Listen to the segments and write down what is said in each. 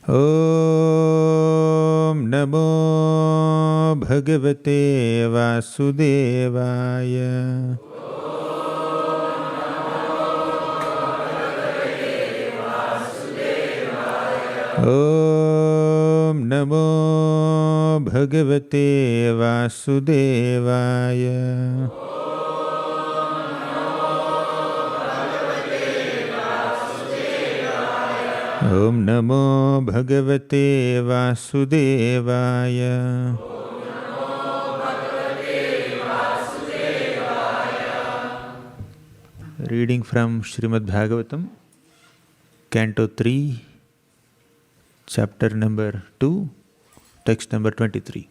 Om Namo Bhagavate Vasudevaya. Om Namo Bhagavate Vasudevaya. Om Namo Bhagavate Vasudevaya. Reading from Shrimad Bhagavatam, Canto 3, Chapter number 2, Text number 23.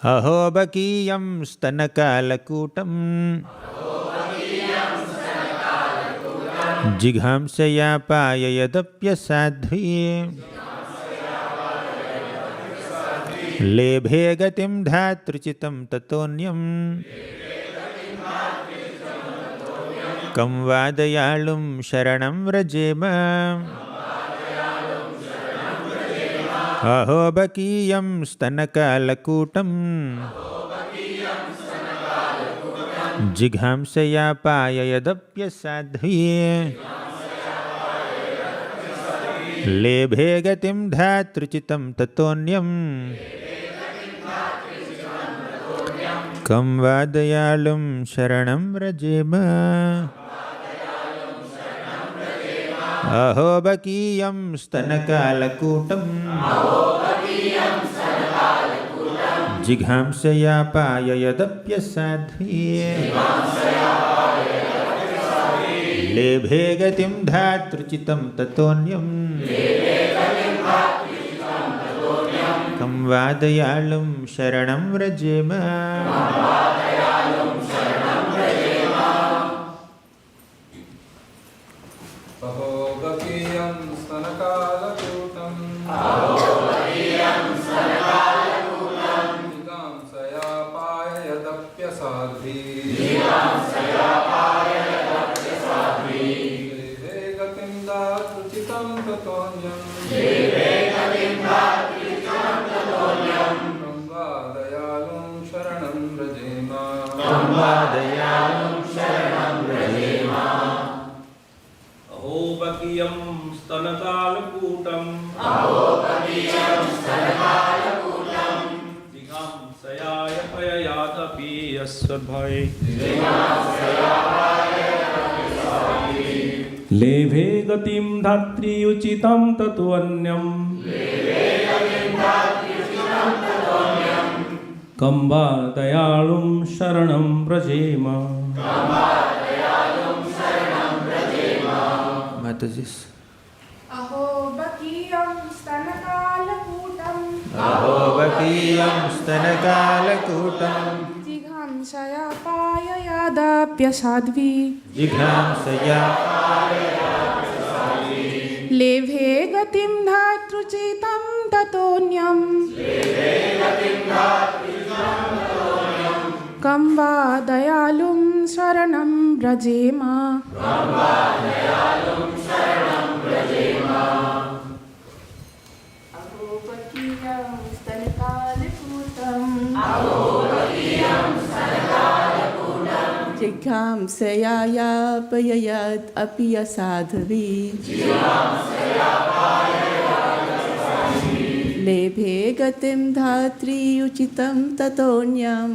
Aho bakiyam stanakalakutam jighamsaya payayadapya sadhvi lebhe gatim dhatruchitam tatonyam kam vadayalum sharanam vrajema. Aho bakiyam stanakalakutam jighamsaya payayadapya sadhvi lebhe gatim dhatruchitam tatonyam kam vadayalum sharanam vrajema. Aho bakiyam stanakalakutam jighamsaya payayadapya sadhvi lebhe gatim dhatruchitam tatonyam kam vadayalum sharanam vrajema. लेभे गतिं धात्री उचितं तत्वन्यं कं वा दयालुं शरणं व्रजेम. Mataji. Aho bakiyam stanakalakutam jighamsaya payayadapya sadhvi lebhe gatim dhatruchitam tatonyam kam va dayalum sharanam vrajema. Aho bakiyam stanakalakutam jighamsaya payayadapya sadhvi lebhe gatim dhatri uchitam tatonyam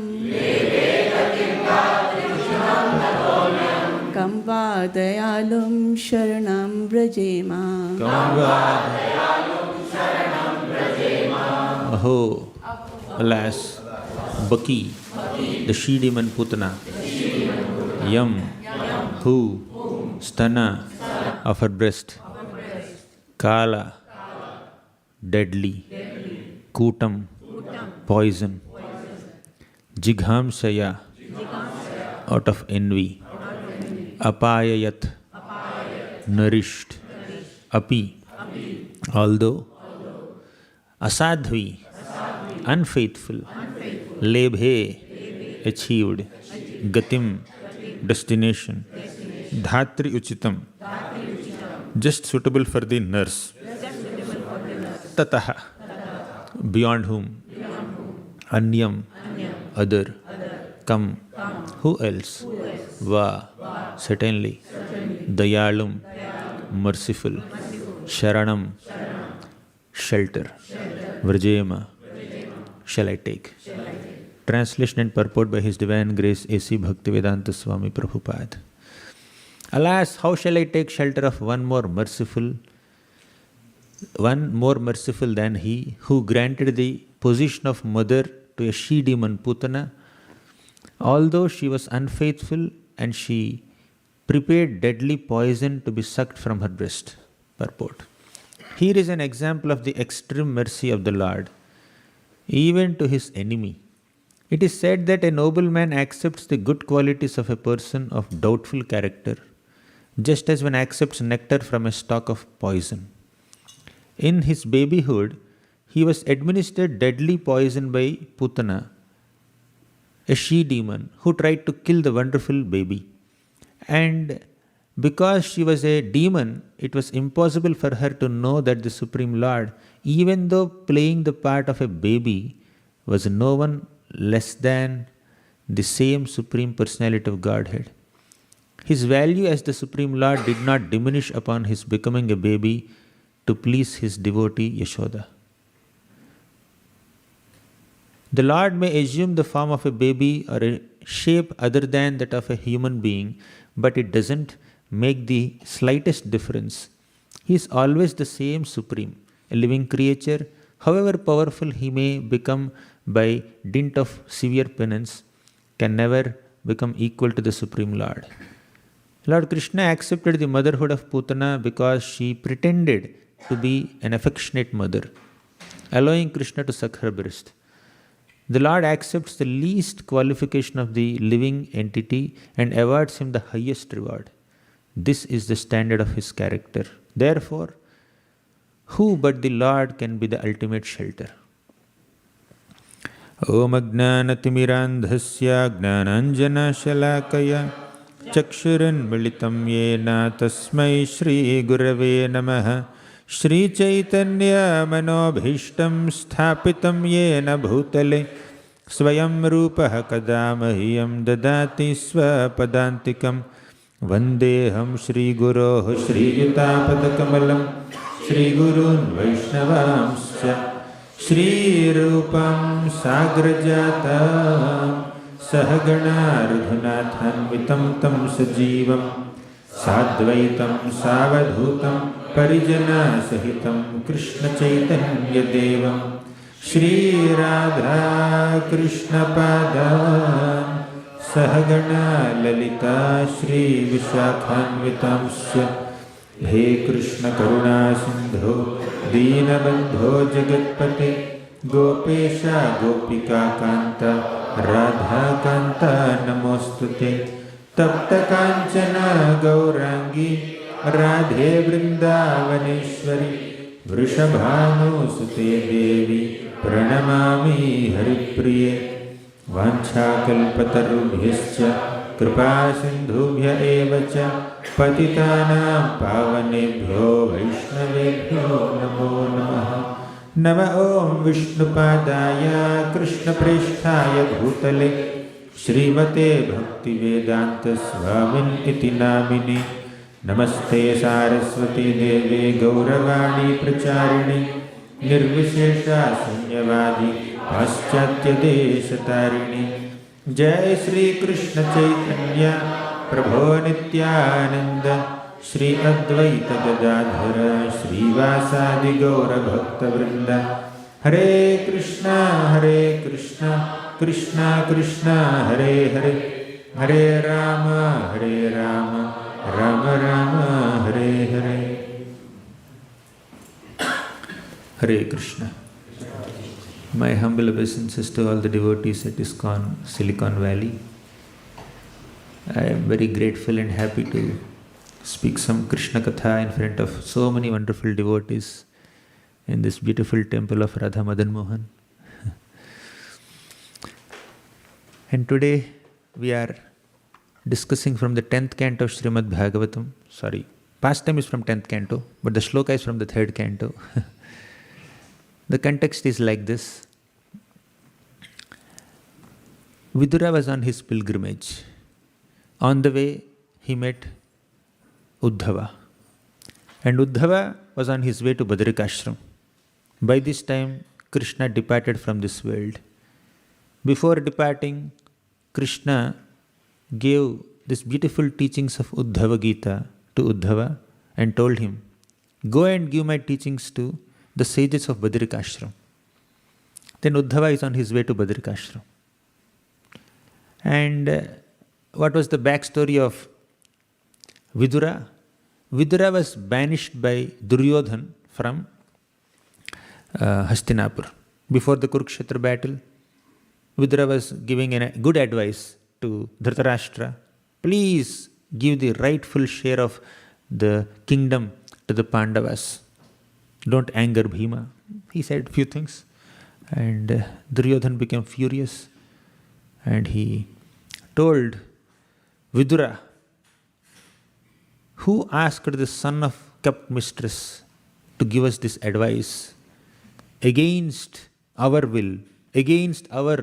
kam va dayalum sharanam vrajema. Aho, alas, Baki, the she-demon Putana, Yam, who, Stana, of her breast, Kala, deadly, Kutam, poison, Jighamsaya, out of envy, Apayayat, nourished, Api, although, Asadhvi, unfaithful, Lebhe, achieved, Gatim, destination, Dhatri Uchitam, just suitable for the nurse, Tataha, beyond whom? Anyam, other. Kam, who else? Va, certainly. Dayalum, merciful. Sharanam, shelter. Vrajema, shall I take? Translation and purport by His Divine Grace A.C. Bhaktivedanta Swami Prabhupada. Alas, how shall I take shelter of one more merciful than He who granted the position of mother to a she-demon Putana, although she was unfaithful and she prepared deadly poison to be sucked from her breast. Purport. Here is an example of the extreme mercy of the Lord, even to His enemy. It is said that a nobleman accepts the good qualities of a person of doubtful character, just as one accepts nectar from a stalk of poison. In his babyhood, he was administered deadly poison by Putana, a she-demon who tried to kill the wonderful baby. And because she was a demon, it was impossible for her to know that the Supreme Lord, even though playing the part of a baby, was no one less than the same Supreme Personality of Godhead. His value as the Supreme Lord did not diminish upon his becoming a baby to please his devotee Yashoda. The Lord may assume the form of a baby or a shape other than that of a human being, but it doesn't make the slightest difference. He is always the same Supreme, a living creature. However powerful he may become by dint of severe penance, can never become equal to the Supreme Lord. Lord Krishna accepted the motherhood of Putana because she pretended to be an affectionate mother, allowing Krishna to suck her breast. The Lord accepts the least qualification of the living entity and awards him the highest reward. This is the standard of his character. Therefore, who but the Lord can be the ultimate shelter? Om Ajnanatimirandhasya Gnananjana Shalakaya Chakshuran Militam Yena Tasmai Shri Gurave Namaha Shri Chaitanya Manobhishtam Sthapitam Yena Bhutale Swayam Rupaha Kadamahiyam Dadati Swapadantikam Vandeham Shri Guroh Shri Yutapadakamalam Shri Gurun Vaishnavamsya Shri Rupam Sagrajatam Sahagana Raghunatham Tam Sajivam Sadvaitam Savadhutam Parijana Sahitam Krishna Chaitanya Devam Shri Radha Krishna Padam Sahagana Lalita Shri Vishakhanvitamsya He Krishna Karuna Sindho Deenabandho Jagatpate Gopesha Gopika Kanta Radha Kanta Namostute Tapta Kanchana Gaurangi Radhe Vrindavaneshwari Vrishabhanu Sute Devi Pranamami Haripriye Vancha Kalpatarubhyascha Kripa Sindhubhya Evacha Patitanam Pavanebhyo Vaishnavebhyo Namo Namaha Nama Om Vishnupadaya Krishna Presthaya Bhutale Srimate Bhaktivedanta Swamin Iti Namini Namaste Saraswati Deve Gauravani Pracharini Nirvishesha Sunyavadi Paschatya Desatarini Jai Sri Krishna Chaitanya Prabho Nityananda Shri Advaita Gadadhara Shri Vasadi Gaura Bhakta Vrinda Hare Krishna Krishna Krishna Hare Hare Hare Rama Rama Rama Hare Hare. Hare Krishna. My humble obeisances to all the devotees at ISKCON, Silicon Valley. I am very grateful and happy to speak some Krishna Katha in front of so many wonderful devotees in this beautiful temple of Radha Madan Mohan. And today we are discussing from the 10th canto of Shrimad Bhagavatam. Sorry, past time is from 10th canto, but the shloka is from the 3rd canto. The context is like this. Vidura was on his pilgrimage. On the way, he met Uddhava. And Uddhava was on his way to Badrikashram. By this time, Krishna departed from this world. Before departing, Krishna gave these beautiful teachings of Uddhava Gita to Uddhava and told him, "Go and give my teachings to the sages of Badrikashram." Then Uddhava is on his way to Badrikashram. And what was the backstory of Vidura? Vidura was banished by Duryodhan from Hastinapur. Before the Kurukshetra battle, Vidura was giving a good advice to Dhritarashtra. Please give the rightful share of the kingdom to the Pandavas. Don't anger Bhima. He said few things. And Duryodhan became furious. And he told Vidura, "Who asked the son of kept mistress to give us this advice against our will, against our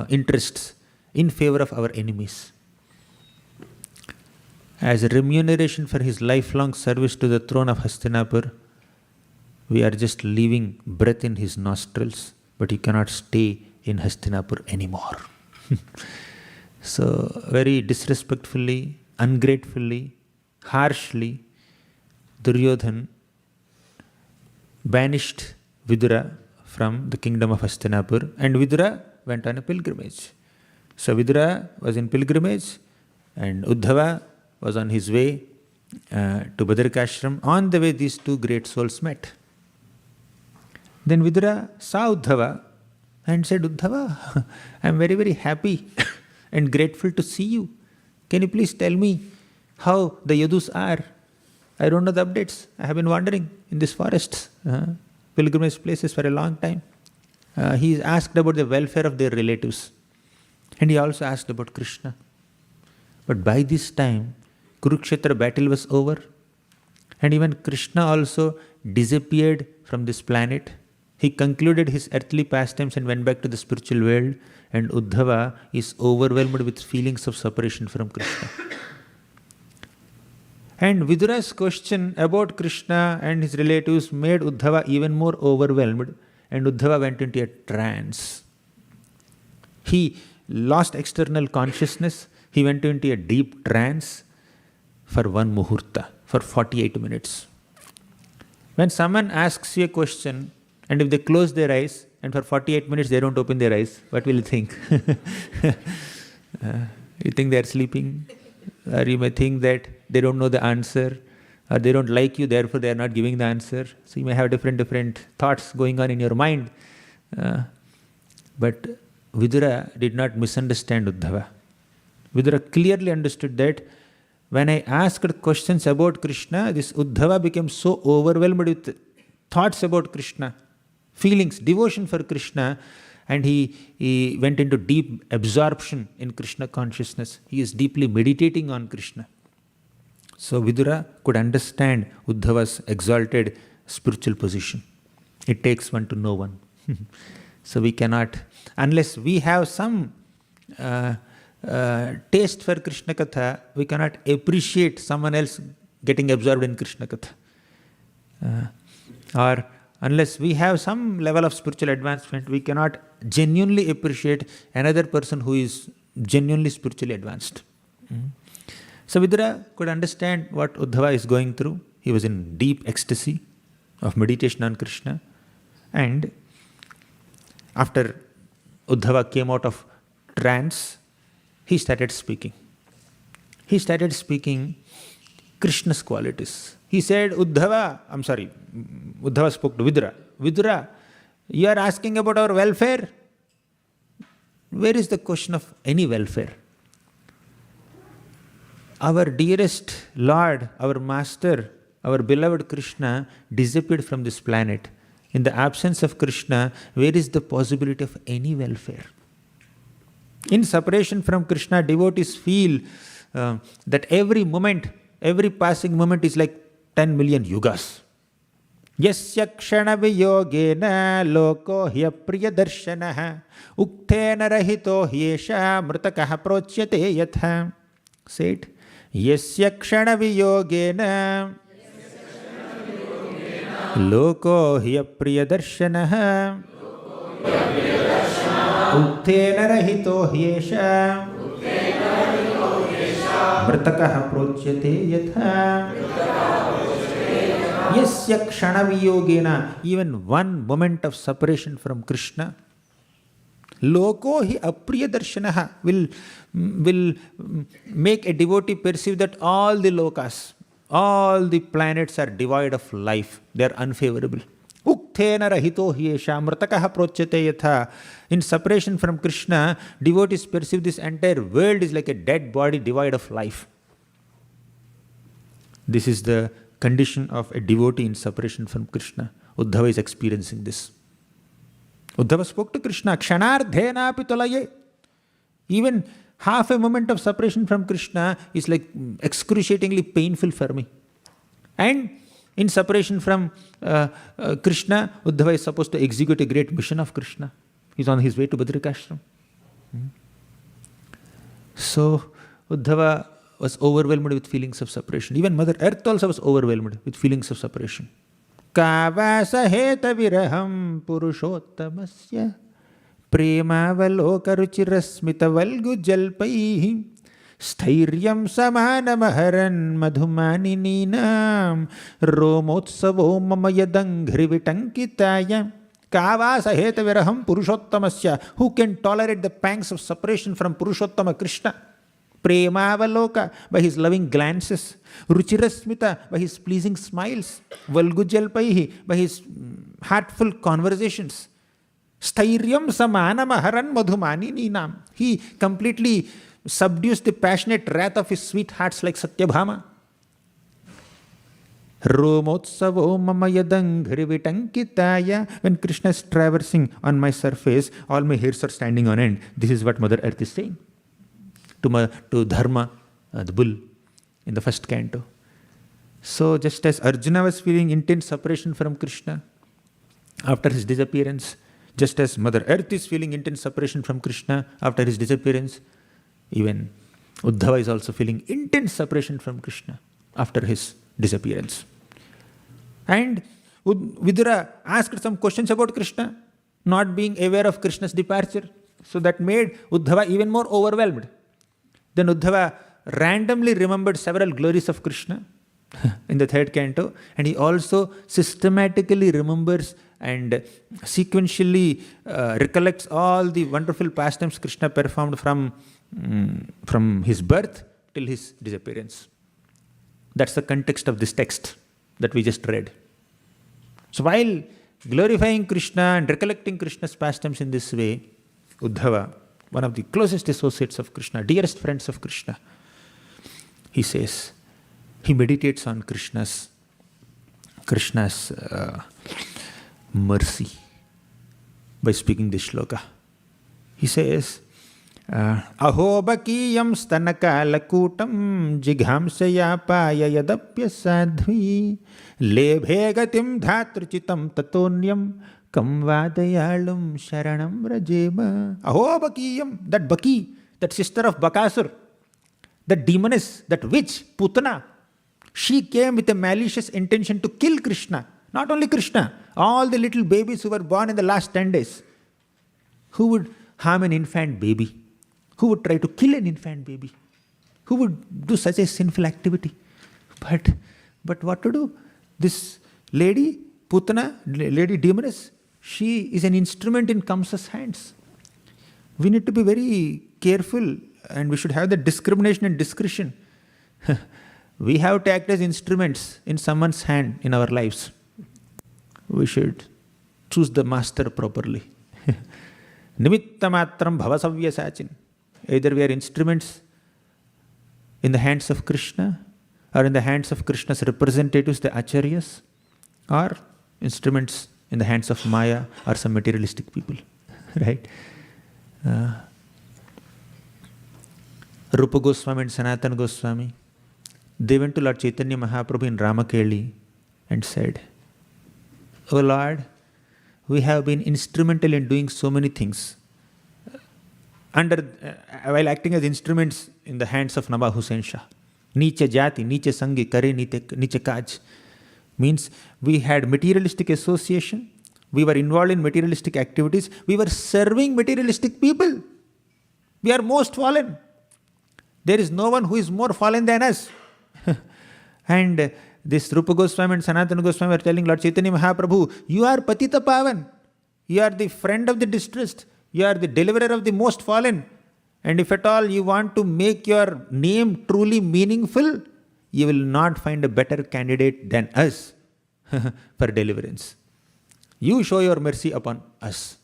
interests, in favor of our enemies? As a remuneration for his lifelong service to the throne of Hastinapur, we are just leaving breath in his nostrils, but he cannot stay in Hastinapur anymore." So, very disrespectfully, ungratefully, harshly, Duryodhan banished Vidura from the kingdom of Hastinapur, and Vidura went on a pilgrimage. So Vidura was in pilgrimage and Uddhava was on his way to Badrikashram. On the way, these two great souls met. Then Vidura saw Uddhava and said, "Uddhava, I am very, very happy and grateful to see you. Can you please tell me how the Yadus are? I don't know the updates. I have been wandering in these forests, pilgrimage places for a long time." He asked about the welfare of their relatives. And he also asked about Krishna. But by this time, Kurukshetra battle was over. And even Krishna also disappeared from this planet. He concluded his earthly pastimes and went back to the spiritual world. And Uddhava is overwhelmed with feelings of separation from Krishna. And Vidura's question about Krishna and his relatives made Uddhava even more overwhelmed. And Uddhava went into a trance. He lost external consciousness. He went into a deep trance for one muhurta, for 48 minutes. When someone asks you a question, and if they close their eyes, and for 48 minutes they don't open their eyes, what will you think? You think they are sleeping? Or you may think that they don't know the answer, or they don't like you, therefore they are not giving the answer. So you may have different thoughts going on in your mind. But Vidura did not misunderstand Uddhava. Vidura clearly understood that when I asked questions about Krishna, this Uddhava became so overwhelmed with thoughts about Krishna, feelings, devotion for Krishna, and he went into deep absorption in Krishna consciousness. He is deeply meditating on Krishna. So Vidura could understand Uddhava's exalted spiritual position. It takes one to know one. So we cannot, unless we have some taste for Krishna Katha, we cannot appreciate someone else getting absorbed in Krishna Katha. Or unless we have some level of spiritual advancement, we cannot genuinely appreciate another person who is genuinely spiritually advanced. So Vidura could understand what Uddhava is going through. He was in deep ecstasy of meditation on Krishna. And after Uddhava came out of trance, he started speaking. He started speaking Krishna's qualities. He said, Uddhava spoke to Vidura. Vidura, you are asking about our welfare? Where is the question of any welfare? Our dearest Lord, our Master, our beloved Krishna disappeared from this planet. In the absence of Krishna, where is the possibility of any welfare? In separation from Krishna, devotees feel that every moment, every passing moment is like 10 million yugas. Yasya kshana viyogena loko hyapriyadarshanaha uktena rahito hyesha mritakaha procyate yatha. Say it. Yasya kshana viyogena loko hyapriyadarshanaha uktena rahito hyesha mritakaha procyate yatha. Yasya kshana viyogena, even one moment of separation from Krishna, loko hi apriyadarshanaha will make a devotee perceive that all the lokas, all the planets are devoid of life, they are unfavorable. Ukthena rahito hyesha mritakaha procyate yatha. In separation from Krishna, devotees perceive this entire world is like a dead body devoid of life. This is the condition of a devotee in separation from Krishna. Uddhava is experiencing this. Uddhava spoke to Krishna, kshanardhena api tolaye. Even half a moment of separation from Krishna is like excruciatingly painful for me. And in separation from Krishna, Uddhava is supposed to execute a great mission of Krishna. He's on his way to Badrikashram. So Uddhava was overwhelmed with feelings of separation. Even Mother Earth also was overwhelmed with feelings of separation. Kavasa heta viraham purushottamasya premavaloka ruchirasmita valgu jalpaihi sthiryam samanamaharan madhumaninam romotsavo mamayadanghrivitankitaya. Kavasa heta viraham purushottamasya. Who can tolerate the pangs of separation from Purushottama Krishna? Premavaloka, by his loving glances. Ruchirasmita, by his pleasing smiles. Valgujalpaihi, by his heartful conversations. Sthiryam samanamaharan madhumaninam. He completely subdues the passionate wrath of his sweethearts like Satyabhama. Romotsavo mamayadanghrivitankitaya. When Krishna is traversing on my surface, all my hairs are standing on end. This is what Mother Earth is saying to Dharma, the bull, in the first canto. So just as Arjuna was feeling intense separation from Krishna after his disappearance, just as Mother Earth is feeling intense separation from Krishna after his disappearance, even Uddhava is also feeling intense separation from Krishna after his disappearance. And Vidura asked some questions about Krishna, not being aware of Krishna's departure. So that made Uddhava even more overwhelmed. Then Uddhava randomly remembered several glories of Krishna in the third canto, and he also systematically remembers and sequentially recollects all the wonderful pastimes Krishna performed from his birth till his disappearance. That's the context of this text that we just read. So while glorifying Krishna and recollecting Krishna's pastimes in this way, Uddhava, one of the closest associates of Krishna, dearest friends of Krishna, he says, he meditates on Krishna's mercy by speaking this shloka. He says, Aho bakiyam stanakalakutam jighamsayapaya yadapya sadhvi lebhe gatim dhatruchitam tatonyam kam vadayalum sharanam rajema. Aho bakiyam, that Baki, that sister of Bakasur, that demoness, that witch, Putana, she came with a malicious intention to kill Krishna. Not only Krishna, all the little babies who were born in the last 10 days. Who would harm an infant baby? Who would try to kill an infant baby? Who would do such a sinful activity? But what to do? This lady, Putana, lady demoness, she is an instrument in Kamsa's hands. We need to be very careful, and we should have the discrimination and discretion. We have to act as instruments in someone's hand in our lives. We should choose the master properly. Nimitta matram bhavasavya sachin. Either we are instruments in the hands of Krishna, or in the hands of Krishna's representatives, the acharyas, or instruments in the hands of Maya or some materialistic people. Right? Rupa Goswami and Sanatana Goswami, they went to Lord Chaitanya Mahaprabhu in Ramakeli and said, O Lord, we have been instrumental in doing so many things. While acting as instruments in the hands of Nawab Hussain Shah. Niche jati, niche sangi, kare niche kaj. Means we had materialistic association. We were involved in materialistic activities. We were serving materialistic people. We are most fallen. There is no one who is more fallen than us. And this Rupa Goswami and Sanatana Goswami were telling Lord Chaitanya Mahaprabhu, you are Patita Pavan. You are the friend of the distressed. You are the deliverer of the most fallen. And if at all you want to make your name truly meaningful, you will not find a better candidate than us for deliverance. You show your mercy upon us.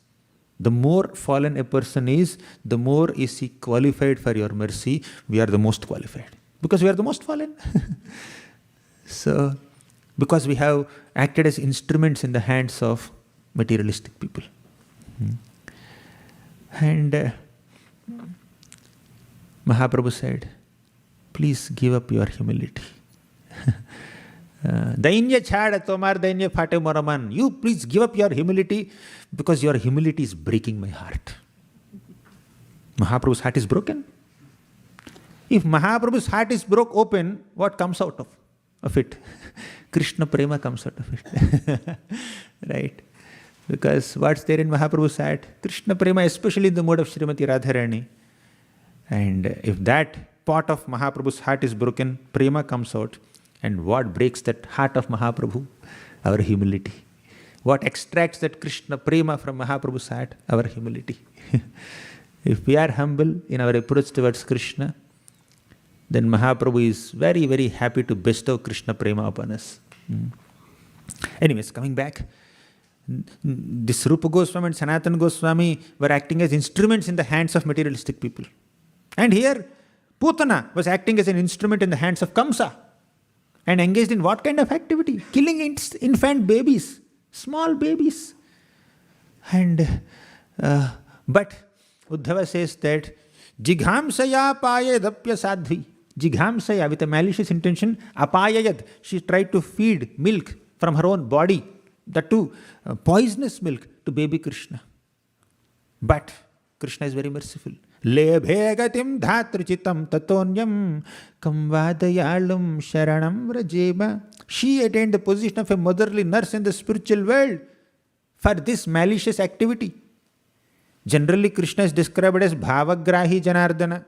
The more fallen a person is, the more is he qualified for your mercy. We are the most qualified. Because we are the most fallen. So, because we have acted as instruments in the hands of materialistic people. And Mahaprabhu said, please give up your humility. Dainya chhad tomar dainya phate moraman. You please give up your humility because your humility is breaking my heart. Mahaprabhu's heart is broken. If Mahaprabhu's heart is broke open, what comes out of it? Krishna prema comes out of it. Right? Because what's there in Mahaprabhu's heart? Krishna prema, especially in the mode of Srimati Radharani. And if that pot of Mahaprabhu's heart is broken, prema comes out. And what breaks that heart of Mahaprabhu? Our humility. What extracts that Krishna prema from Mahaprabhu's heart? Our humility. If we are humble in our approach towards Krishna, then Mahaprabhu is very, very happy to bestow Krishna prema upon us. Anyways, coming back, this Rupa Goswami and Sanatana Goswami were acting as instruments in the hands of materialistic people. And here, Putana was acting as an instrument in the hands of Kamsa. And engaged in what kind of activity? Killing infant babies, small babies. And but Uddhava says that Jighamsaya payadapya sadhvi. Jighamsaya, with a malicious intention, apayayad. She tried to feed milk from her own body, that too, poisonous milk to baby Krishna. But Krishna is very merciful. Lebhe gatim dhatrichitam tatonyam kamvadayalum sharanam rajema. She attained the position of a motherly nurse in the spiritual world for this malicious activity. Generally, Krishna is described as bhavagrahi janardana.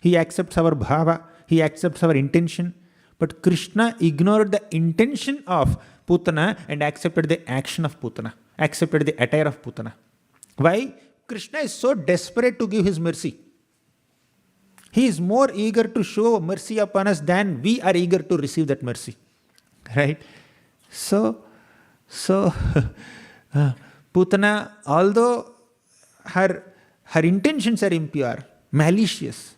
He accepts our bhava, he accepts our intention. But Krishna ignored the intention of Putana and accepted the action of Putana, accepted the attire of Putana. Why? Krishna is so desperate to give his mercy. He is more eager to show mercy upon us than we are eager to receive that mercy. Right? So Putana, although her intentions are impure, malicious,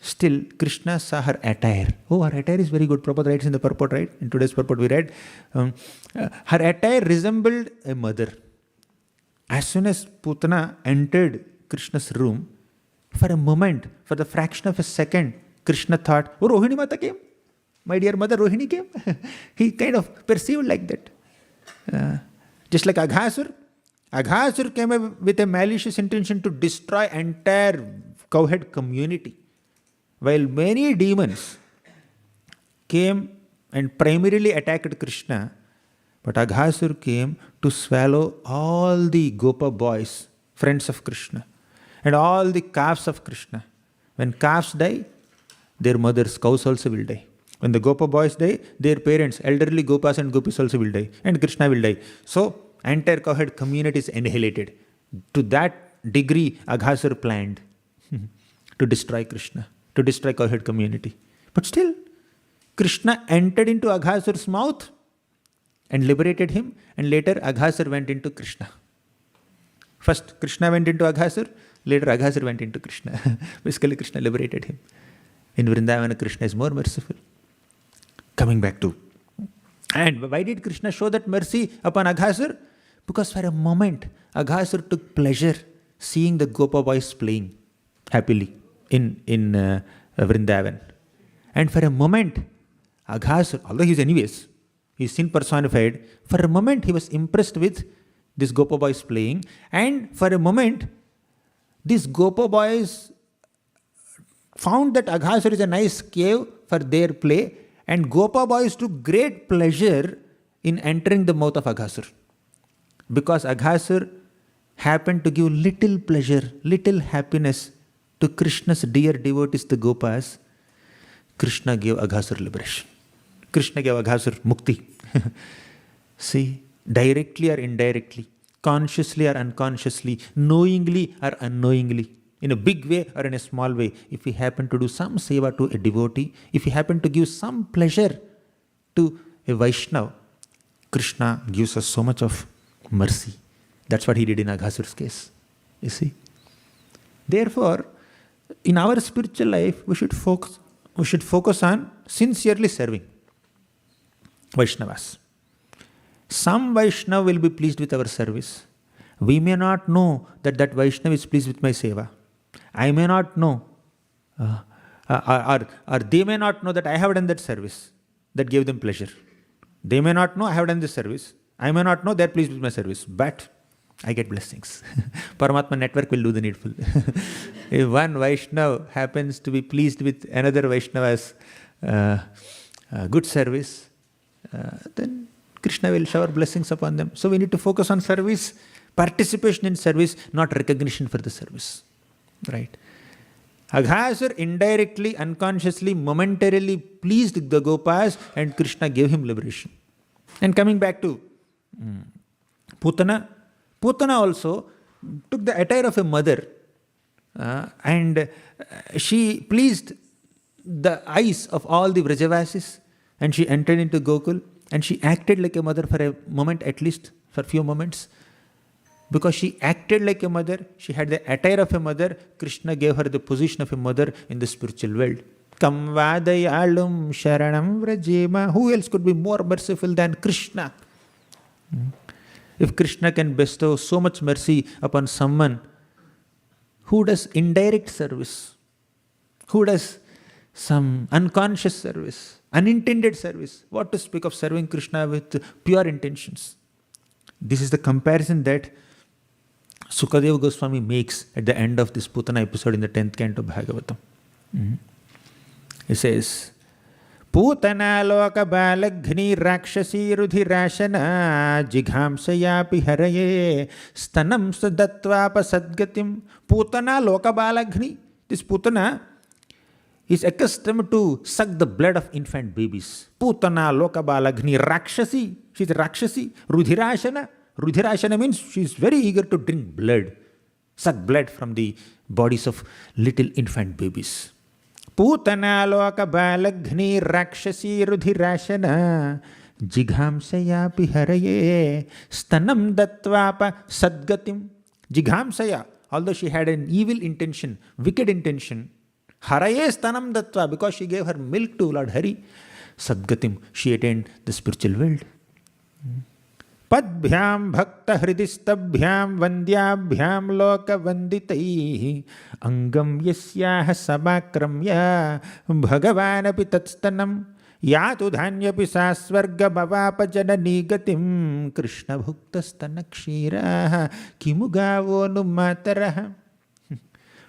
still Krishna saw her attire. Oh, her attire is very good. Prabhupada writes in the purport, right? In today's purport we read, her attire resembled a mother. As soon as Putana entered Krishna's room, for a moment, for the fraction of a second, Krishna thought, oh, Rohini Mata came. My dear mother Rohini came. He kind of perceived like that. Just like Aghasura. Aghasura came with a malicious intention to destroy entire cowhead community. While many demons came and primarily attacked Krishna, but Aghasura came to swallow all the Gopa boys, friends of Krishna, and all the calves of Krishna. When calves die, their mothers, cows also will die. When the Gopa boys die, their parents, elderly Gopas and Gopis also will die, and Krishna will die. So, entire cowherd community is annihilated. To that degree, Aghasura planned to destroy Krishna, to destroy cowherd community. But still, Krishna entered into Aghasura's mouth and liberated him, and later Aghasura went into Krishna. First, Krishna went into Aghasura, later Aghasura went into Krishna. Basically, Krishna liberated him. In Vrindavana, Krishna is more merciful. Coming back to, and why did Krishna show that mercy upon Aghasura? Because for a moment, Aghasura took pleasure seeing the Gopa boys playing happily in Vrindavan. And for a moment, Aghasura, although he is He is sin personified. For a moment, he was impressed with this Gopa boys playing, and for a moment, these Gopa boys found that Aghasura is a nice cave for their play, and Gopa boys took great pleasure in entering the mouth of Aghasura. Because Aghasura happened to give little pleasure, little happiness to Krishna's dear devotees, the Gopas, Krishna gave Aghasura liberation. Krishna gave Aghasura mukti. See, directly or indirectly, consciously or unconsciously, knowingly or unknowingly, in a big way or in a small way, if we happen to do some seva to a devotee, if we happen to give some pleasure to a Vaishnava, Krishna gives us so much of mercy. That's what he did in Aghasura's case. You see? Therefore, in our spiritual life, we should focus on sincerely serving Vaishnavas. Some Vaishnava will be pleased with our service. We may not know that Vaishnava is pleased with my seva. I may not know, or they may not know that I have done that service that gave them pleasure. They may not know I have done this service. I may not know they are pleased with my service, but I get blessings. Paramatma network will do the needful. If one Vaishnava happens to be pleased with another Vaishnava's good service, then Krishna will shower blessings upon them. So we need to focus on service, participation in service, not recognition for the service. Right? Aghasura indirectly, unconsciously, momentarily pleased the Gopas, and Krishna gave him liberation. And coming back to Putana, Putana also took the attire of a mother and she pleased the eyes of all the Vrajavasis, and she entered into Gokul and she acted like a mother for a moment, at least for a few moments. Because she acted like a mother, she had the attire of a mother, Krishna gave her the position of a mother in the spiritual world. Kam vadayalum sharanam vrajema. Who else could be more merciful than Krishna? If Krishna can bestow so much mercy upon someone who does indirect service, who does some unconscious service, unintended service, what to speak of serving Krishna with pure intentions? This is the comparison that Sukadeva Goswami makes at the end of this Putana episode in the 10th canto of Bhagavatam. He says, Putana loka balaghni rakshasi rudhirashana jighamsayapi haraye stanam sadatvapa sadgatim. Putana loka balaghni. This Putana is accustomed to suck the blood of infant babies. Putana loka balaghni rakshasi. She is a rakshasi. Rudhirashana. Rudhirashana means she is very eager to drink blood, suck blood from the bodies of little infant babies. Putana loka balaghni rakshasi rudhirashana jighamsaya piharaye stanam datvapa sadgatim. Jighamsaya, although she had an evil intention, wicked intention, haraye stanam datva, because she gave her milk to Lord Hari, sadgatim, she attained the spiritual world. Padbhyam bhakta hridistabhyam vandyabhyam loka vanditaihi angam yasyah samakramya bhagavanapi tatstanam yatu dhanyapi sasvarga bhavapa janani gatim Krishna bhuktasthana kshiraha kimugavo numataraha.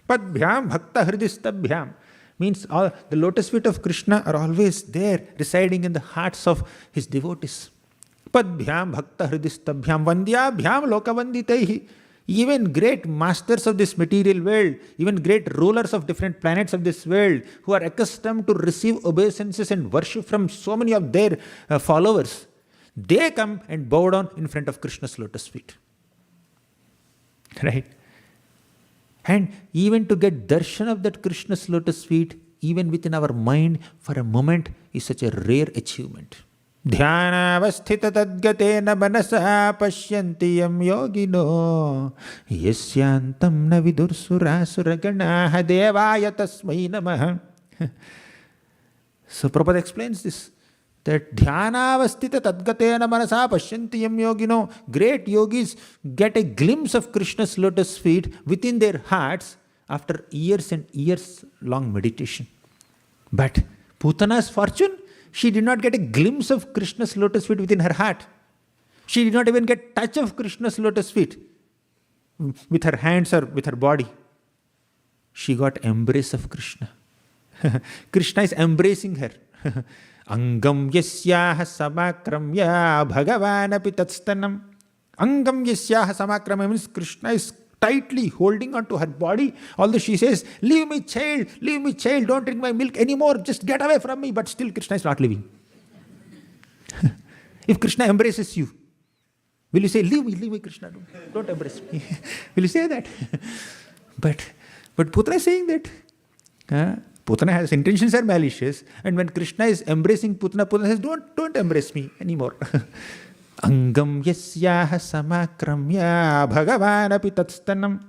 Padbhyam bhakta hridistabhyam means all the lotus feet of Krishna are always there, residing in the hearts of his devotees. Padbhyam bhakta hridistabhyam vandyabhyam loka vanditaihi. Even great masters of this material world, even great rulers of different planets of this world, who are accustomed to receive obeisances and worship from so many of their followers, they come and bow down in front of Krishna's lotus feet. Right? And even to get darshan of that Krishna's lotus feet, even within our mind for a moment, is such a rare achievement. Dhyanavasthita tadgatena manasa pashyanti yam yogino yasyantam na vidursura suraganaha devaya tasmai namaha. So Prabhupada explains this, that dhyanavasthita tadgatena manasa pashyanti yam yogino. Great yogis get a glimpse of Krishna's lotus feet within their hearts after years and years long meditation. But Putana's fortune, She did not get a glimpse of Krishna's lotus feet within her heart. She did not even get touch of Krishna's lotus feet with her hands or with her body. She got embrace of Krishna. Krishna is embracing her. Angam yasyaha samakramya bhagavanapi tatstanam. Angam yasyaha samakramya means Krishna is tightly holding on to her body, although she says, leave me child, don't drink my milk anymore, just get away from me, but still Krishna is not leaving. If Krishna embraces you, will you say, leave me Krishna, don't embrace me? Will you say that? But Putana is saying that. Putana has intentions are malicious, and when Krishna is embracing Putana, Putana says, don't embrace me anymore. Angam yasyaha samakramya bhagavanapi tatstanam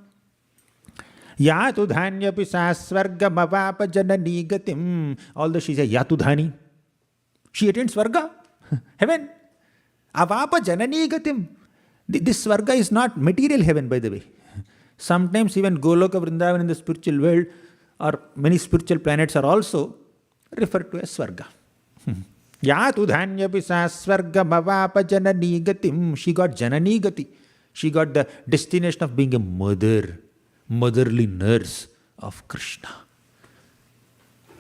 yatu dhanyapi sasvarga mavapa janani gatim. Although she is a yatu dhani, she attains Svarga, heaven. Avapa janani gatim. This Svarga is not material heaven, by the way. Sometimes even Goloka Vrindavan in the spiritual world or many spiritual planets are also referred to as Svarga. Yatu dhanyapi sasvarga mavapa janani gatim. She got janani gati. She got the destination of being a mother, motherly nurse of Krishna.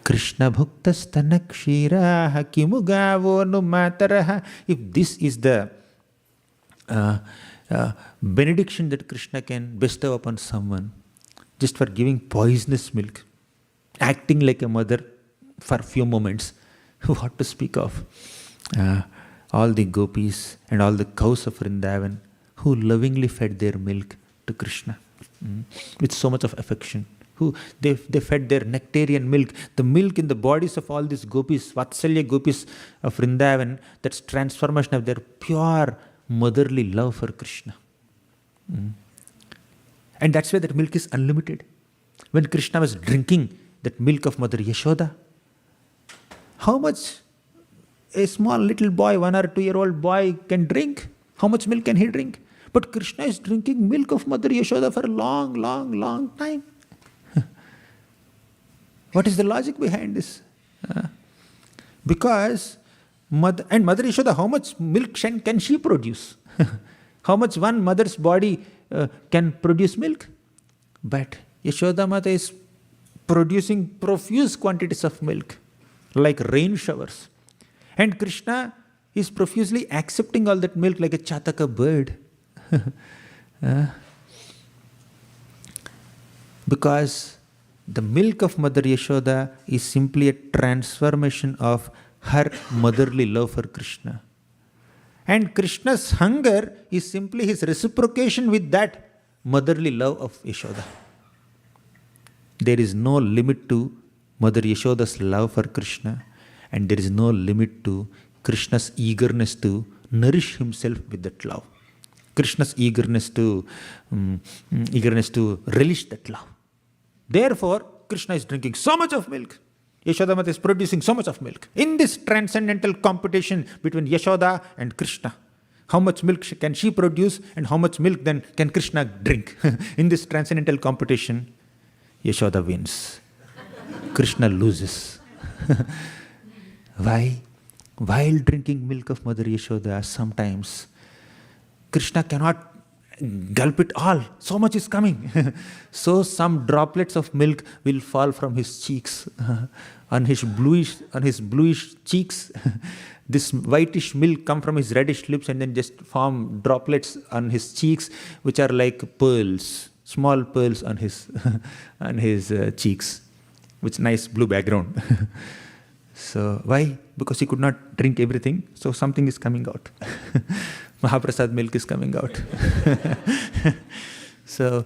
Krishna bhuktas tanakshiraha kimugavo nu mataraha. If this is the benediction that Krishna can bestow upon someone, just for giving poisonous milk, acting like a mother for a few moments, what to speak of all the gopis and all the cows of Vrindavan who lovingly fed their milk to Krishna with so much of affection. They fed their nectarian milk, the milk in the bodies of all these gopis, Vatsalya gopis of Vrindavan, that's transformation of their pure motherly love for Krishna. And that's why that milk is unlimited. When Krishna was drinking that milk of Mother Yashoda, how much a small little boy, 1 or 2 year old boy can drink? How much milk can he drink? But Krishna is drinking milk of Mother Yashoda for a long, long, long time. What is the logic behind this? Because Mother Yashoda, how much milk can she produce? How much one mother's body can produce milk? But Yashoda Mata is producing profuse quantities of milk, like rain showers. And Krishna is profusely accepting all that milk like a chataka bird. Because the milk of Mother Yashoda is simply a transformation of her motherly love for Krishna. And Krishna's hunger is simply his reciprocation with that motherly love of Yashoda. There is no limit to Mother Yashoda's love for Krishna, and there is no limit to Krishna's eagerness to nourish himself with that love. Krishna's eagerness to relish that love. Therefore, Krishna is drinking so much of milk. Yashoda Mata is producing so much of milk. In this transcendental competition between Yashoda and Krishna, how much milk can she produce and how much milk then can Krishna drink? In this transcendental competition, Yashoda wins. Krishna loses. Why? While drinking milk of Mother Yashoda, sometimes Krishna cannot gulp it all. So much is coming. So some droplets of milk will fall from his cheeks. On his bluish cheeks, this whitish milk come from his reddish lips and then just form droplets on his cheeks, which are like pearls, small pearls on his cheeks, with nice blue background. So why? Because he could not drink everything, so something is coming out. Mahaprasad milk is coming out. So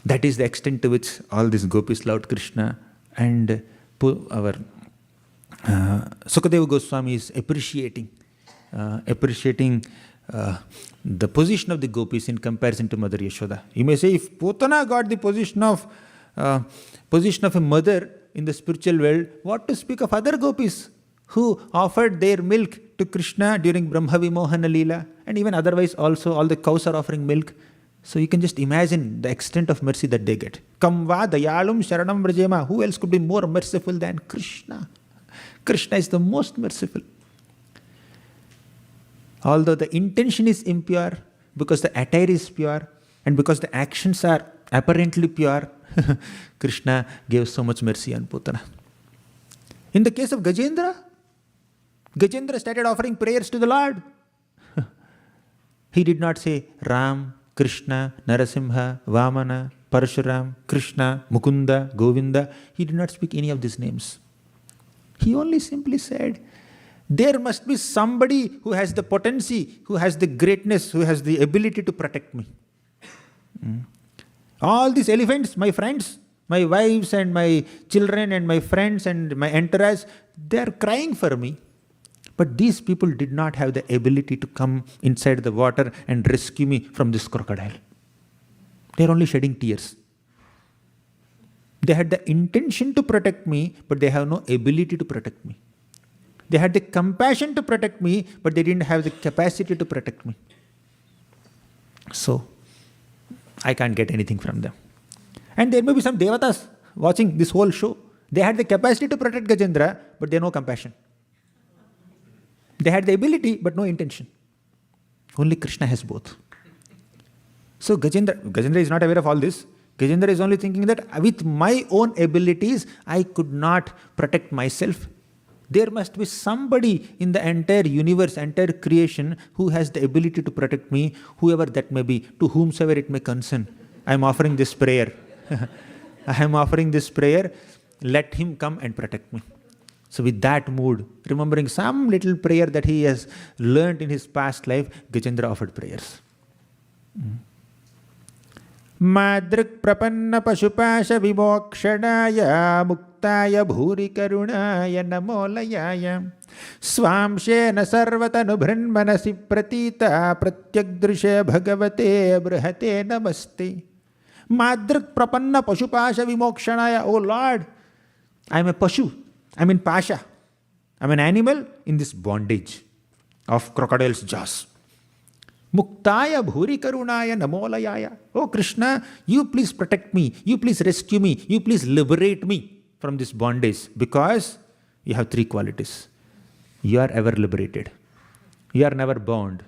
that is the extent to which all these gopis loved Krishna, and our Sukadeva Goswami is appreciating the position of the gopis in comparison to Mother Yashoda. You may say, if Putana got the position of a mother in the spiritual world, what to speak of other gopis who offered their milk to Krishna during Brahma Vimohana Leela, and even otherwise also all the cows are offering milk. So you can just imagine the extent of mercy that they get. Kamva dayalum sharanam vrajema. Who else could be more merciful than Krishna? Krishna is the most merciful. Although the intention is impure, because the attire is pure, and because the actions are apparently pure, Krishna gave so much mercy on Putana. In the case of Gajendra, Gajendra started offering prayers to the Lord. He did not say Ram, Krishna, Narasimha, Vamana, Parshuram, Krishna, Mukunda, Govinda. He did not speak any of these names. He only simply said, there must be somebody who has the potency, who has the greatness, who has the ability to protect me. All these elephants, my friends, my wives and my children and my friends and my entourage, they are crying for me. But these people did not have the ability to come inside the water and rescue me from this crocodile. They are only shedding tears. They had the intention to protect me, but they have no ability to protect me. They had the compassion to protect me, but they didn't have the capacity to protect me. So, I can't get anything from them. And there may be some devatas watching this whole show. They had the capacity to protect Gajendra, but they have no compassion. They had the ability, but no intention. Only Krishna has both. So Gajendra is not aware of all this. Gajendra is only thinking that with my own abilities, I could not protect myself. There must be somebody in the entire universe, entire creation, who has the ability to protect me, whoever that may be, to whomsoever it may concern. I am offering this prayer. I am offering this prayer. Let him come and protect me. So with that mood, remembering some little prayer that he has learned in his past life, Gajendra offered prayers. Madrik prapanna pashupasha vimokshadaya muktaya bhuri karunaya namolayaya swamshena sarvatanu brahmanasi pratita pratyagdrisha bhagavate brihate namaste. Madrik prapanna pashupasha vimokshanaya. Oh Lord, I am a pashu. I am in pasha. I am an animal in this bondage of crocodile's jaws. Muktaya bhuri karunaya namolayaya. Oh Krishna, you please protect me. You please rescue me. You please liberate me from this bondage, because you have three qualities. You are ever liberated. You are never bound.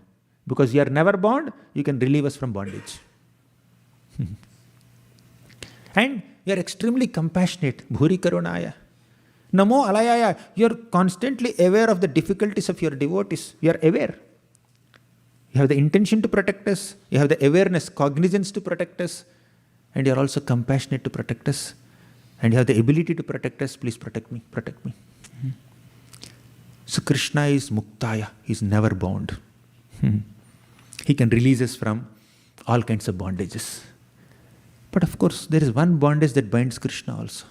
Because you are never bound, you can relieve us from bondage. And you are extremely compassionate. Bhuri karunaya. Namo alayaya. You are constantly aware of the difficulties of your devotees. You are aware. You have the intention to protect us. You have the awareness, cognizance to protect us. And you are also compassionate to protect us. And you have the ability to protect us. Please protect me, protect me. So Krishna is muktaya. He is never bound. He can release us from all kinds of bondages. But of course, there is one bondage that binds Krishna also.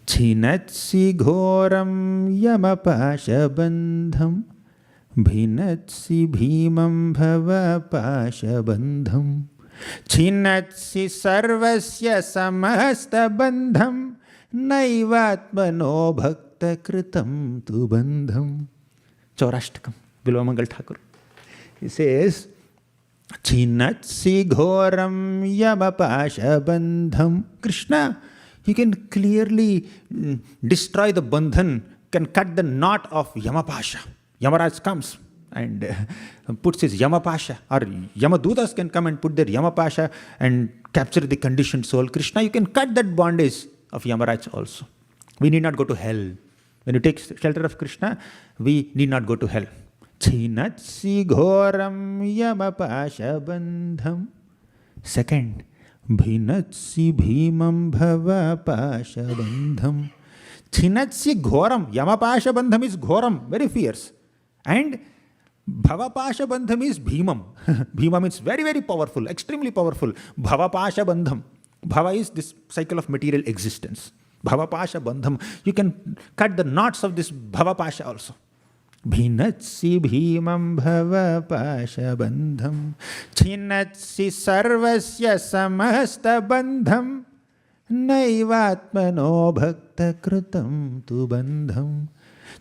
Chinatsi ghoram yamapasha bandham bhinatsi bhimam bhava pasha bandham chinatsi sarvasya samasta bandham naivatmano bhakta kritam tu bandham. Chaurashtakam, Bilvamangal Thakur. He says, Chinatsi ghoram yamapasha bandham. Krishna, he can clearly destroy the bandhan, can cut the knot of Yamapasha. Yamaraj comes and puts his Yamapasha, or Yamadutas can come and put their Yamapasha and capture the conditioned soul. Krishna, you can cut that bondage of Yamaraj also. We need not go to hell. When you take shelter of Krishna, we need not go to hell. Chinatsi ghoram yamapasha bandham. Second, bhinatsi bhimam bhava pasha bandham. Chinatsi ghoram. Yamapasha bandham is ghoram, very fierce. And bhavapasha bandham is bhimam. Bhimam is very, very powerful, extremely powerful. Bhavapasha bandham. Bhava is this cycle of material existence. Bhavapasha bandham. You can cut the knots of this bhavapasha also. Bhinatsi bhimam bhava pasha bandham chinatsi sarvasya samasta bandham naivatmano bhakta kritam tu bandham.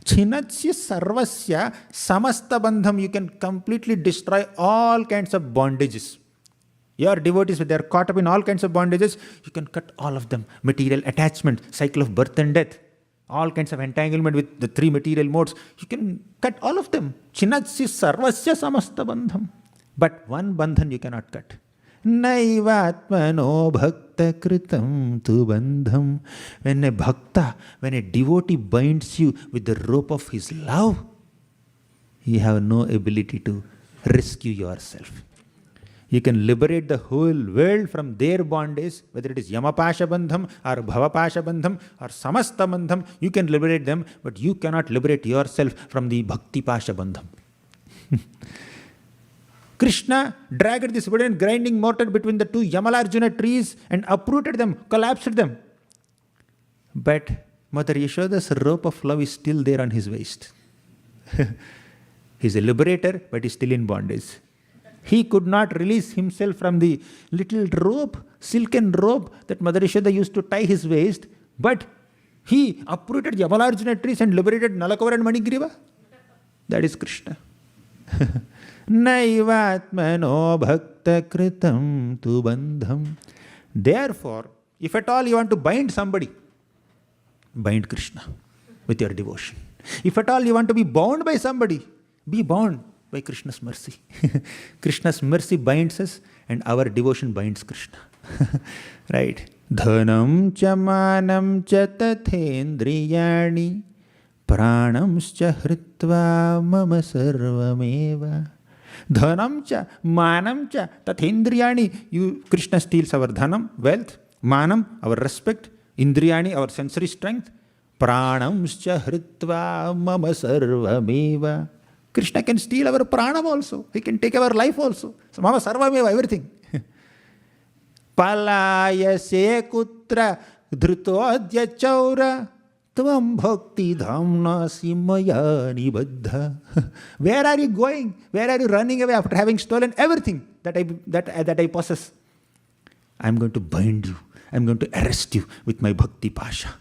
Chinatsi sarvasya samasta bandham. You can completely destroy all kinds of bondages. Your devotees, they are caught up in all kinds of bondages, you can cut all of them. Material attachment, cycle of birth and death. all kinds of entanglement with the three material modes. You can cut all of them. Chinatsi sarvasya samasta bandham. But one bandhan you cannot cut. Naivatmano bhakta kritam tu bandham. When a bhakta, when a devotee binds you with the rope of his love, you have no ability to rescue yourself. You can liberate the whole world from their bondage, whether it is Yamapasha Bandham or Bhavapasha Bandham or Samasta Bandham, you can liberate them, but you cannot liberate yourself from the Bhakti Pasha Bandham. Krishna dragged this wooden grinding mortar between the two Yamalarjuna trees and uprooted them, collapsed them. But Mother Yashoda's rope of love is still there on his waist. He's a liberator, but he's still in bondage. He could not release himself from the little rope, silken rope that Mother Yashoda used to tie his waist, but he uprooted Yamalarjuna trees and liberated Nalakavara and Manigriva. That is Krishna. Naivatmano bhakta kritam tu bandham. Therefore, if at all you want to bind somebody, bind Krishna with your devotion. If at all you want to be bound by somebody, be bound by Krishna's mercy. Krishna's mercy binds us and our devotion binds Krishna. Right? Dhanam cha manam cha tathendriyani pranamscha hritva mama sarvameva. Dhanam cha manam cha tathendriyani. Krishna steals our dhanam, wealth, manam, our respect, indriyani, our sensory strength, pranamscha hritva mama sarvameva. Krishna can steal our pranam also. He can take our life also. So, mama sarvameva, everything. Palaya se kutra dhrutodya chaura tvam bhakti dhamna simaya nibaddha. Where are you going? Where are you running away after having stolen everything that I possess? I'm going to bind you. I'm going to arrest you with my bhakti pasha.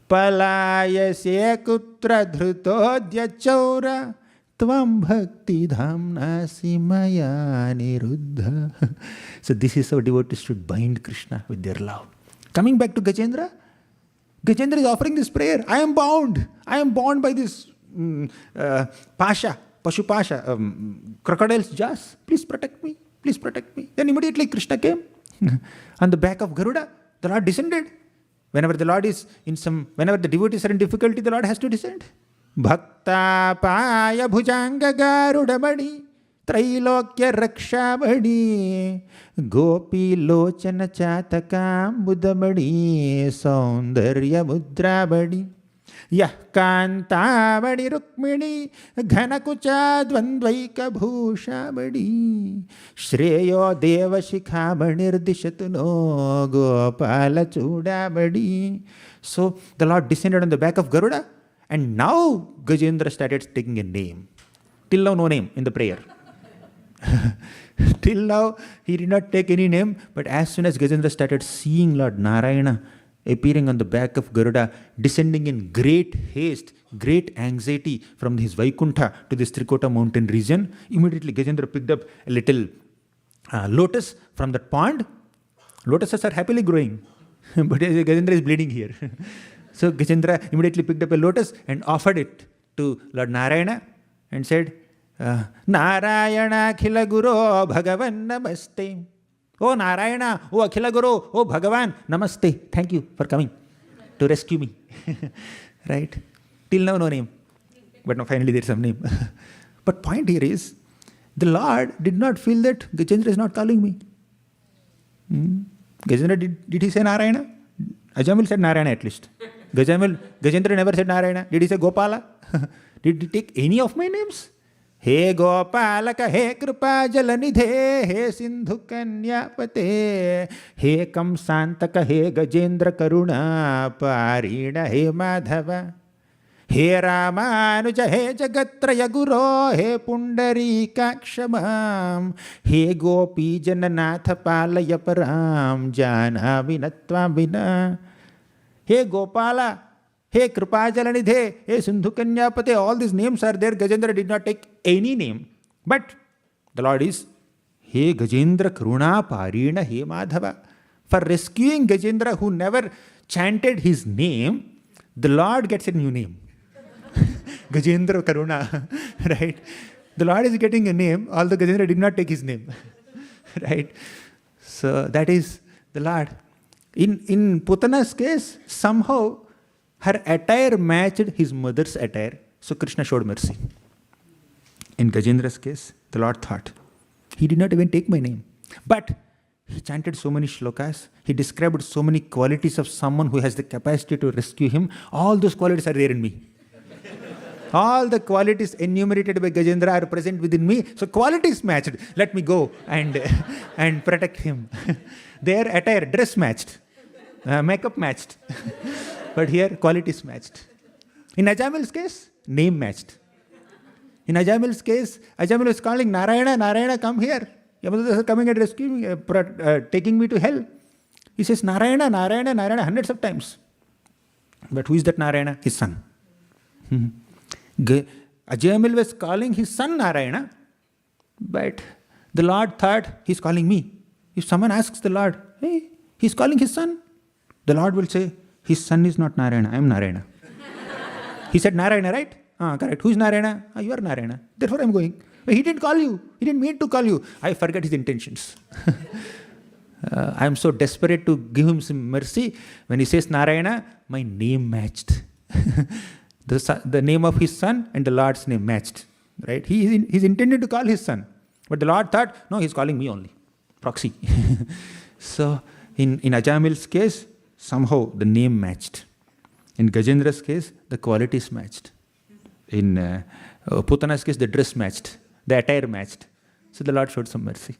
Palaya se kutra dhrutodya chaura tvam bhakti dhamna simaya niruddha. So this is how devotees should bind Krishna with their love. Coming back to Gajendra, Gajendra is offering this prayer. I am bound. I am bound by this pasha, pashu pasha, crocodile's jaws. Please protect me. Please protect me. Then immediately Krishna came on the back of Garuda. The Lord descended. Whenever the devotees are in difficulty, the Lord has to descend. Bhakta paya bhujanga garuda badi, trailokya raksha badi, gopi lochana chatakam buddha badi, saundarya mudra badi, yah kanta badi rukmini, ghanakucha dvandvaika bhusha badi, shreyo deva shikha banirdishatuno, gopala chuda badi. So the Lord descended on the back of Garuda, and now Gajendra started taking a name. Till now, no name in the prayer. Till now, he did not take any name, but as soon as Gajendra started seeing Lord Narayana appearing on the back of Garuda, descending in great haste, great anxiety from his Vaikuntha to this Trikota mountain region, immediately Gajendra picked up a little lotus from that pond. Lotuses are happily growing, but Gajendra is bleeding here. So Gajendra immediately picked up a lotus and offered it to Lord Narayana and said, Narayana Akhila Guru Bhagavan Namaste. Oh Narayana, oh Akhila Guru, oh Bhagavan, Namaste. Thank you for coming to rescue me. Right? Till now, no name. But now finally there is some name. But point here is, the Lord did not feel that Gajendra is not calling me. Gajendra, did he say Narayana? Ajamil said Narayana at least. Gajendra never said Narayana. Did he say Gopala? Did he take any of my names? He Gopalaka, he Kripa Jalanidhe, he Sindhu Kanyapate, he Kamsantaka, he Gajendra Karuna, Parina, he Madhava, he Ramanuja, he Jagatraya Guru, he Pundarika Kshamam, he Gopi Jananatha Palaya Param, Jana Vinatva Vina, he Gopala, hey Kripajalanidhe, hey Sindhu Kanyapate, all these names are there. Gajendra did not take any name. But the Lord is, hey Gajendra Karuna Parina, hey Madhava. For rescuing Gajendra, who never chanted his name, the Lord gets a new name. Gajendra Karuna, right? The Lord is getting a name, although Gajendra did not take his name, right? So that is the Lord. In Putana's case, somehow her attire matched his mother's attire, so Krishna showed mercy. In Gajendra's case, the Lord thought, he did not even take my name. But he chanted so many shlokas, he described so many qualities of someone who has the capacity to rescue him. All those qualities are there in me. All the qualities enumerated by Gajendra are present within me. So qualities matched. Let me go and protect him. Their attire, dress matched. Makeup matched. But here, qualities matched. In Ajamil's case, name matched. In Ajamil's case, Ajamil was calling, Narayana, Narayana, come here. Yamadas are coming and rescuing me, taking me to hell. He says, Narayana, Narayana, Narayana, hundreds of times. But who is that Narayana? His son. Ajamil was calling his son Narayana, but the Lord thought, he's calling me. If someone asks the Lord, hey, he's calling his son, the Lord will say, his son is not Narayana, I am Narayana. He said Narayana, right? Correct. Who is Narayana? You are Narayana. Therefore I am going. But he didn't call you. He didn't mean to call you. I forget his intentions. I am so desperate to give him some mercy. When he says Narayana, my name matched. The name of his son and the Lord's name matched. Right? He's intended to call his son. But the Lord thought, no, he's calling me only. Proxy. So in Ajamil's case, somehow the name matched. In Gajendra's case, the qualities matched. In Putana's case, the dress matched. The attire matched. So the Lord showed some mercy.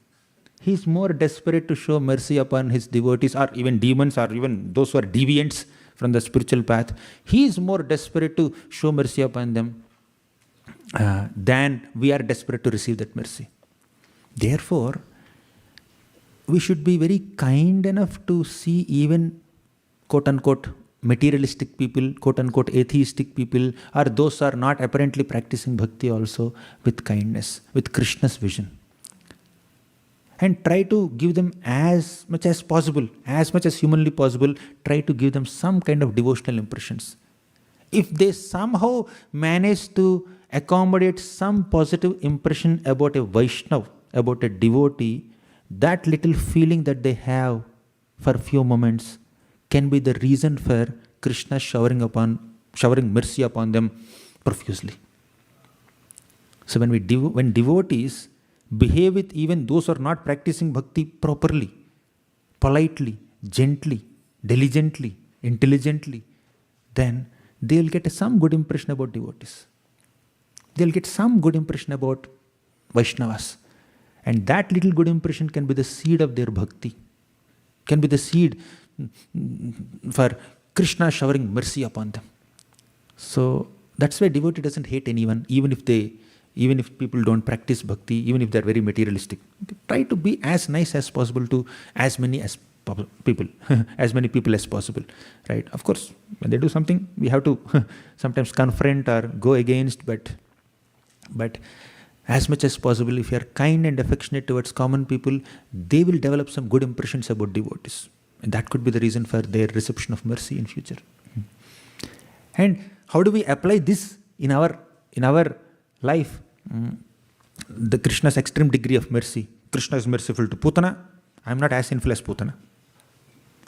He is more desperate to show mercy upon his devotees, or even demons, or even those who are deviants from the spiritual path. He is more desperate to show mercy upon them than we are desperate to receive that mercy. Therefore, we should be very kind enough to see even quote-unquote materialistic people, quote-unquote atheistic people, or those who are not apparently practicing bhakti also, with kindness, with Krishna's vision. And try to give them as much as possible, as much as humanly possible, try to give them some kind of devotional impressions. If they somehow manage to accommodate some positive impression about a Vaishnava, about a devotee, that little feeling that they have for a few moments can be the reason for Krishna showering mercy upon them profusely. So when devotees behave with even those who are not practicing bhakti properly, politely, gently, diligently, intelligently, then they'll get some good impression about devotees. They'll get some good impression about Vaishnavas. And that little good impression can be the seed of their bhakti, can be the seed for Krishna showering mercy upon them. So that's why devotee doesn't hate anyone, even if people don't practice bhakti, even if they're very materialistic. Try to be as nice as possible to as many people, as many people as possible. Right? Of course, when they do something, we have to sometimes confront or go against, but as much as possible, if you are kind and affectionate towards common people, they will develop some good impressions about devotees. And that could be the reason for their reception of mercy in future. And how do we apply this in our life? The Krishna's extreme degree of mercy. Krishna is merciful to Putana. I am not as sinful as Putana.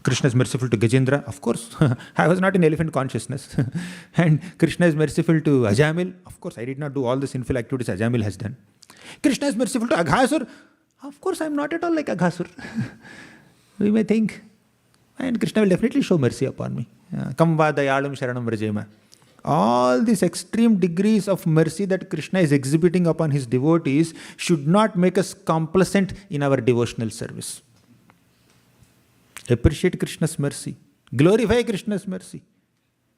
Krishna is merciful to Gajendra. Of course, I was not in elephant consciousness. And Krishna is merciful to Ajamil. Of course, I did not do all the sinful activities Ajamil has done. Krishna is merciful to Aghasura. Of course, I am not at all like Aghasura. We may think, and Krishna will definitely show mercy upon me. Kamva dayalum sharanam vrajema. All these extreme degrees of mercy that Krishna is exhibiting upon his devotees should not make us complacent in our devotional service. Appreciate Krishna's mercy. Glorify Krishna's mercy.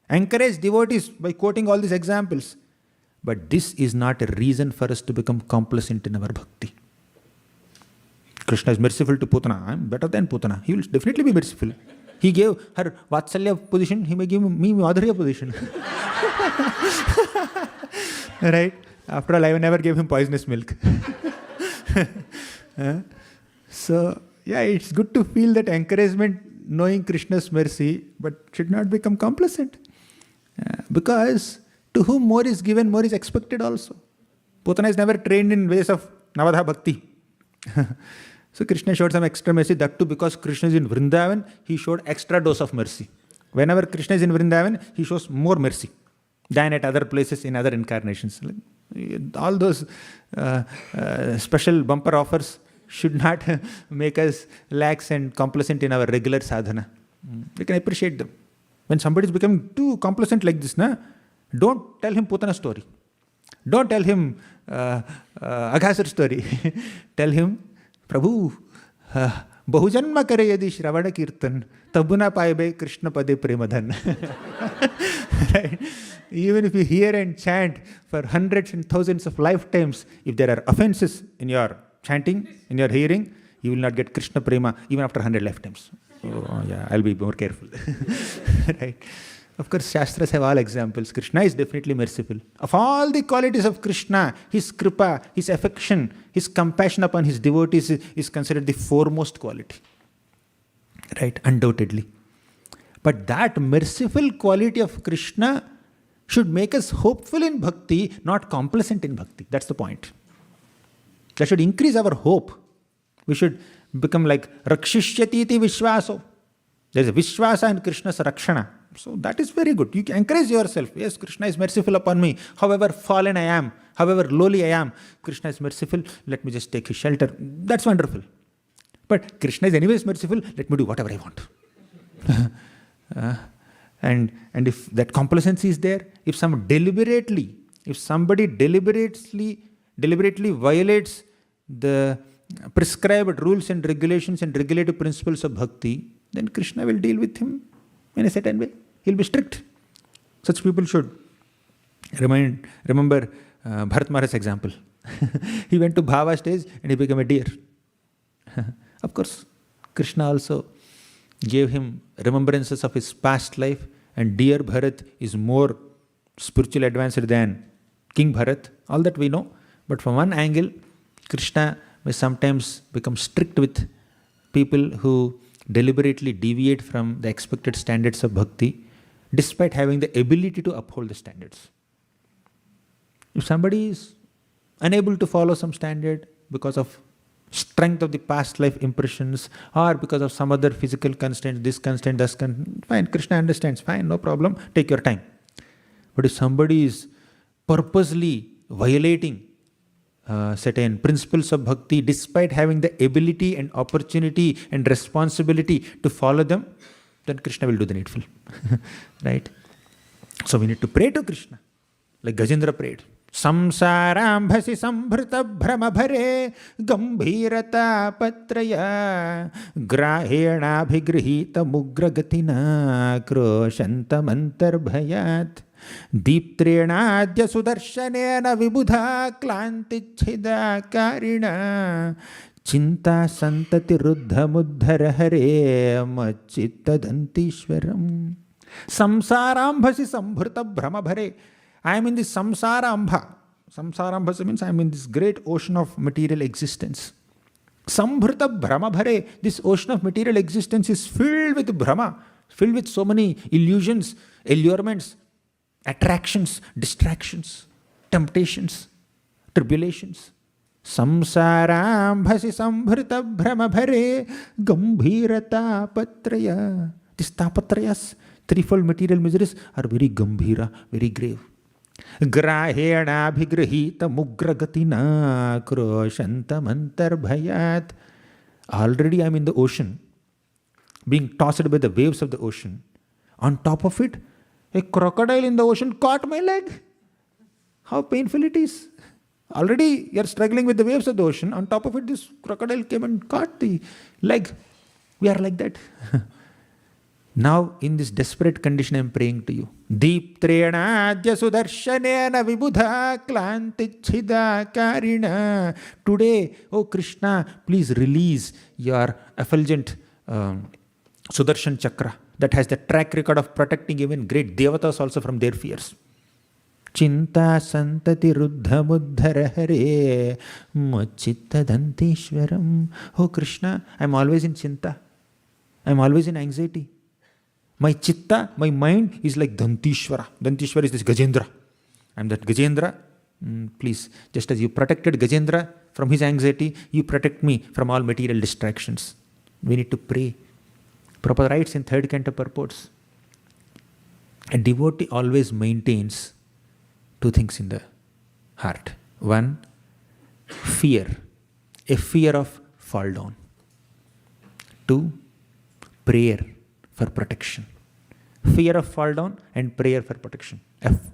Encourage devotees by quoting all these examples. But this is not a reason for us to become complacent in our bhakti. Krishna is merciful to Putana. I am better than Putana. He will definitely be merciful. He gave her Vatsalya position. He may give me Madhurya position. Right? After all, I never gave him poisonous milk. So, yeah, it's good to feel that encouragement, knowing Krishna's mercy, but should not become complacent. Because to whom more is given, more is expected also. Putana is never trained in ways of Navadha Bhakti. So Krishna showed some extra mercy. That too, because Krishna is in Vrindavan, he showed extra dose of mercy. Whenever Krishna is in Vrindavan, he shows more mercy than at other places in other incarnations. All those special bumper offers should not make us lax and complacent in our regular sadhana. We can appreciate them. When somebody is becoming too complacent like this, don't tell him Putana story. Don't tell him Aghasura story. Tell him, Prabhu, Bahujanma kare yadi Shravana Kirtan, Tabuna paibe Krishna pade premadhan. Right? Even if you hear and chant for hundreds and thousands of lifetimes, if there are offenses in your chanting, in your hearing, you will not get Krishna prema even after 100 lifetimes. Oh, yeah, I'll be more careful. Right? Of course, Shastras have all examples. Krishna is definitely merciful. Of all the qualities of Krishna, his kripa, his affection, his compassion upon his devotees is considered the foremost quality. Right? Undoubtedly. But that merciful quality of Krishna should make us hopeful in bhakti, not complacent in bhakti. That's the point. That should increase our hope. We should become like Rakshishyati iti Vishwaso. There is a Vishwasa in Krishna's Rakshana. So that is very good. You can encourage yourself. Yes, Krishna is merciful upon me. However fallen I am, however lowly I am, Krishna is merciful. Let me just take his shelter. That's wonderful. But Krishna is anyways merciful. Let me do whatever I want. And if that complacency is there, if somebody deliberately violates the prescribed rules and regulations and regulative principles of bhakti, then Krishna will deal with him in a certain way. He'll be strict. Such people should remember Bharat Maharaj's example. He went to Bhava stage and he became a deer. Of course, Krishna also gave him remembrances of his past life, and dear Bharat is more spiritually advanced than King Bharat. All that we know. But from one angle, Krishna may sometimes become strict with people who deliberately deviate from the expected standards of bhakti, despite having the ability to uphold the standards. If somebody is unable to follow some standard because of strength of the past life impressions, or because of some other physical constraint, this constraint, that constraint, fine, Krishna understands, fine, no problem, take your time. But if somebody is purposely violating certain principles of bhakti, despite having the ability and opportunity and responsibility to follow them, then Krishna will do the needful. Right? So we need to pray to Krishna, like Gajendra prayed. Samsarambhasi sambhrita bhramabhare gambhirata patraya grahena bhigrihita mugragatina kroshantamantarbhayat दीप्त्रेणाद्य सुदर्शनेन विबुधा क्लान्तिच्छिदा कारिणा चिन्ता सन्तति रुद्धमुद्धर हरे मच्चित्तदन्तीश्वरम् संसाराम्भसि संभृत भ्रमभरे. I am in this samsara ambha. Samsara ambha means I am in this great ocean of material existence. Sambhrita bhramabhare, this ocean of material existence is filled with bhrama, filled with so many illusions, allurements, attractions, distractions, temptations, tribulations. Samsarambhasi sambhrita bhramabhare gambhirata patraya. These tapatrayas, threefold material miseries, are very gambhira, very grave. Grahena bhigrahita mugragatina kroshantamantarbhayat. Already I am in the ocean, being tossed by the waves of the ocean. On top of it, a crocodile in the ocean caught my leg. How painful it is. Already you are struggling with the waves of the ocean. On top of it, this crocodile came and caught the leg. We are like that. Now, in this desperate condition, I am praying to you. Deeptrenadya sudarshanena vibudha klantichhida karina. Today, oh Krishna, please release your effulgent Sudarshan chakra that has the track record of protecting even great devatas also from their fears. Chinta santati ruddha muddhara hare machitta dantishwaram. Oh Krishna, I am always in chinta. I am always in anxiety. My chitta, my mind is like Dantishwara. Dantishwara is this Gajendra. I'm that Gajendra. Please, just as you protected Gajendra from his anxiety, you protect me from all material distractions. We need to pray. Prabhupada writes in third canto purports, a devotee always maintains two things in the heart. One, fear, a fear of fall down. Two, prayer for protection. Fear of fall down and prayer for protection.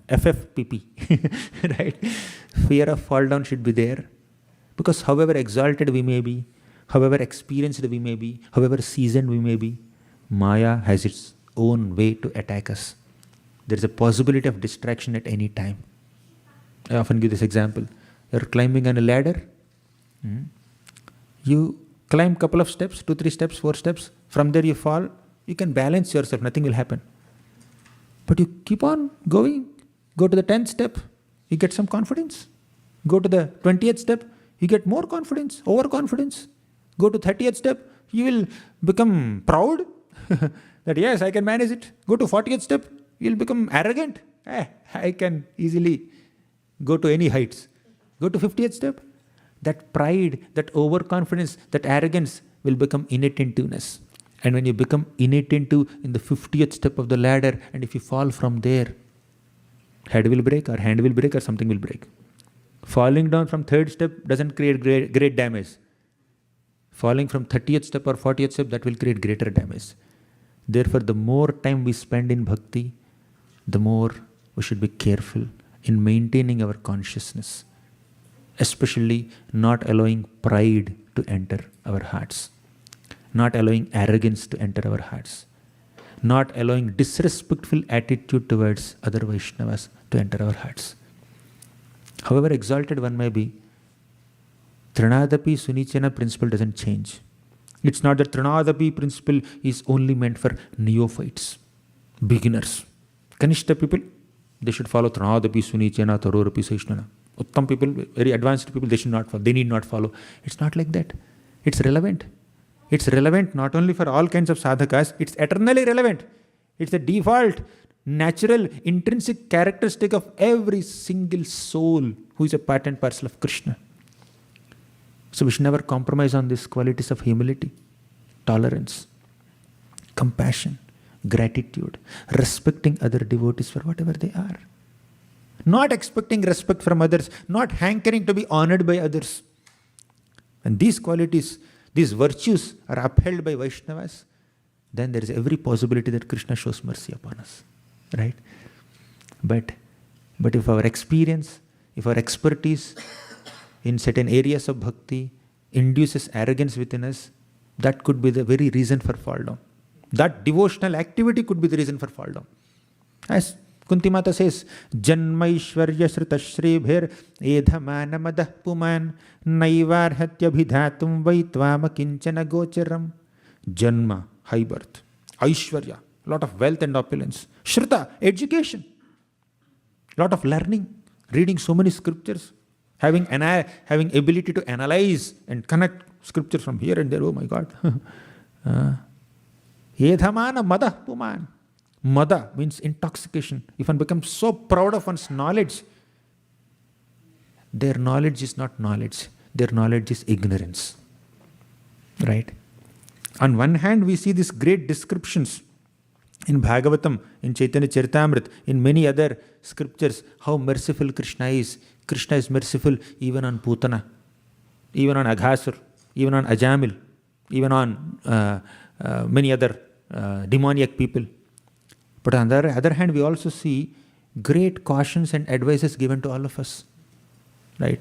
FFPP, right? Fear of fall down should be there, because however exalted we may be, however experienced we may be, however seasoned we may be, Maya has its own way to attack us. There is a possibility of distraction at any time. I often give this example. You're climbing on a ladder. You climb couple of steps, 2, 3 steps, 4 steps. From there you fall. You can balance yourself. Nothing will happen. But you keep on going. Go to the 10th step. You get some confidence. Go to the 20th step. You get more confidence, overconfidence. Go to 30th step. You will become proud that yes, I can manage it. Go to 40th step. You'll become arrogant. I can easily go to any heights. Go to 50th step. That pride, that overconfidence, that arrogance will become inattentiveness. And when you become inattentive in the 50th step of the ladder, and if you fall from there, head will break or hand will break or something will break. Falling down from 3rd step doesn't create great damage. Falling from 30th step or 40th step, that will create greater damage. Therefore, the more time we spend in bhakti, the more we should be careful in maintaining our consciousness, especially not allowing pride to enter our hearts, not allowing arrogance to enter our hearts, not allowing disrespectful attitude towards other Vaishnavas to enter our hearts. However exalted one may be, Trinadapi Sunichana principle doesn't change. It's not that Trinadapi principle is only meant for neophytes, beginners. Kanishta people, they should follow Trinadapi Sunichana Tarorapi Saishnana. Uttam people, very advanced people, they should not follow. They need not follow. It's not like that. It's relevant. It's relevant not only for all kinds of sadhakas, it's eternally relevant. It's the default, natural, intrinsic characteristic of every single soul who is a part and parcel of Krishna. So we should never compromise on these qualities of humility, tolerance, compassion, gratitude, respecting other devotees for whatever they are. Not expecting respect from others, not hankering to be honored by others. And these qualities, these virtues are upheld by Vaishnavas, then there is every possibility that Krishna shows mercy upon us. Right? But if our experience, if our expertise in certain areas of bhakti induces arrogance within us, that could be the very reason for fall down. That devotional activity could be the reason for fall down. As Kunti Mata says, Janmaishwarya Sritashribhir Edhamana Madah Puman Naivarhatya Bhidhatum Vaitvama Kinchana Gocharam. Janma, high birth. Aishwarya, lot of wealth and opulence. Shrita, education. Lot of learning, reading so many scriptures, having ability to analyze and connect scriptures from here and there. Oh my God. Edhamana Madah Puman. Mada means intoxication. If one becomes so proud of one's knowledge, their knowledge is not knowledge. Their knowledge is ignorance. Right? On one hand, we see these great descriptions in Bhagavatam, in Chaitanya Charitamrita, in many other scriptures, how merciful Krishna is. Krishna is merciful even on Putana, even on Aghasura, even on Ajamil, even on many other demoniac people. But on the other hand, we also see great cautions and advices given to all of us. Right?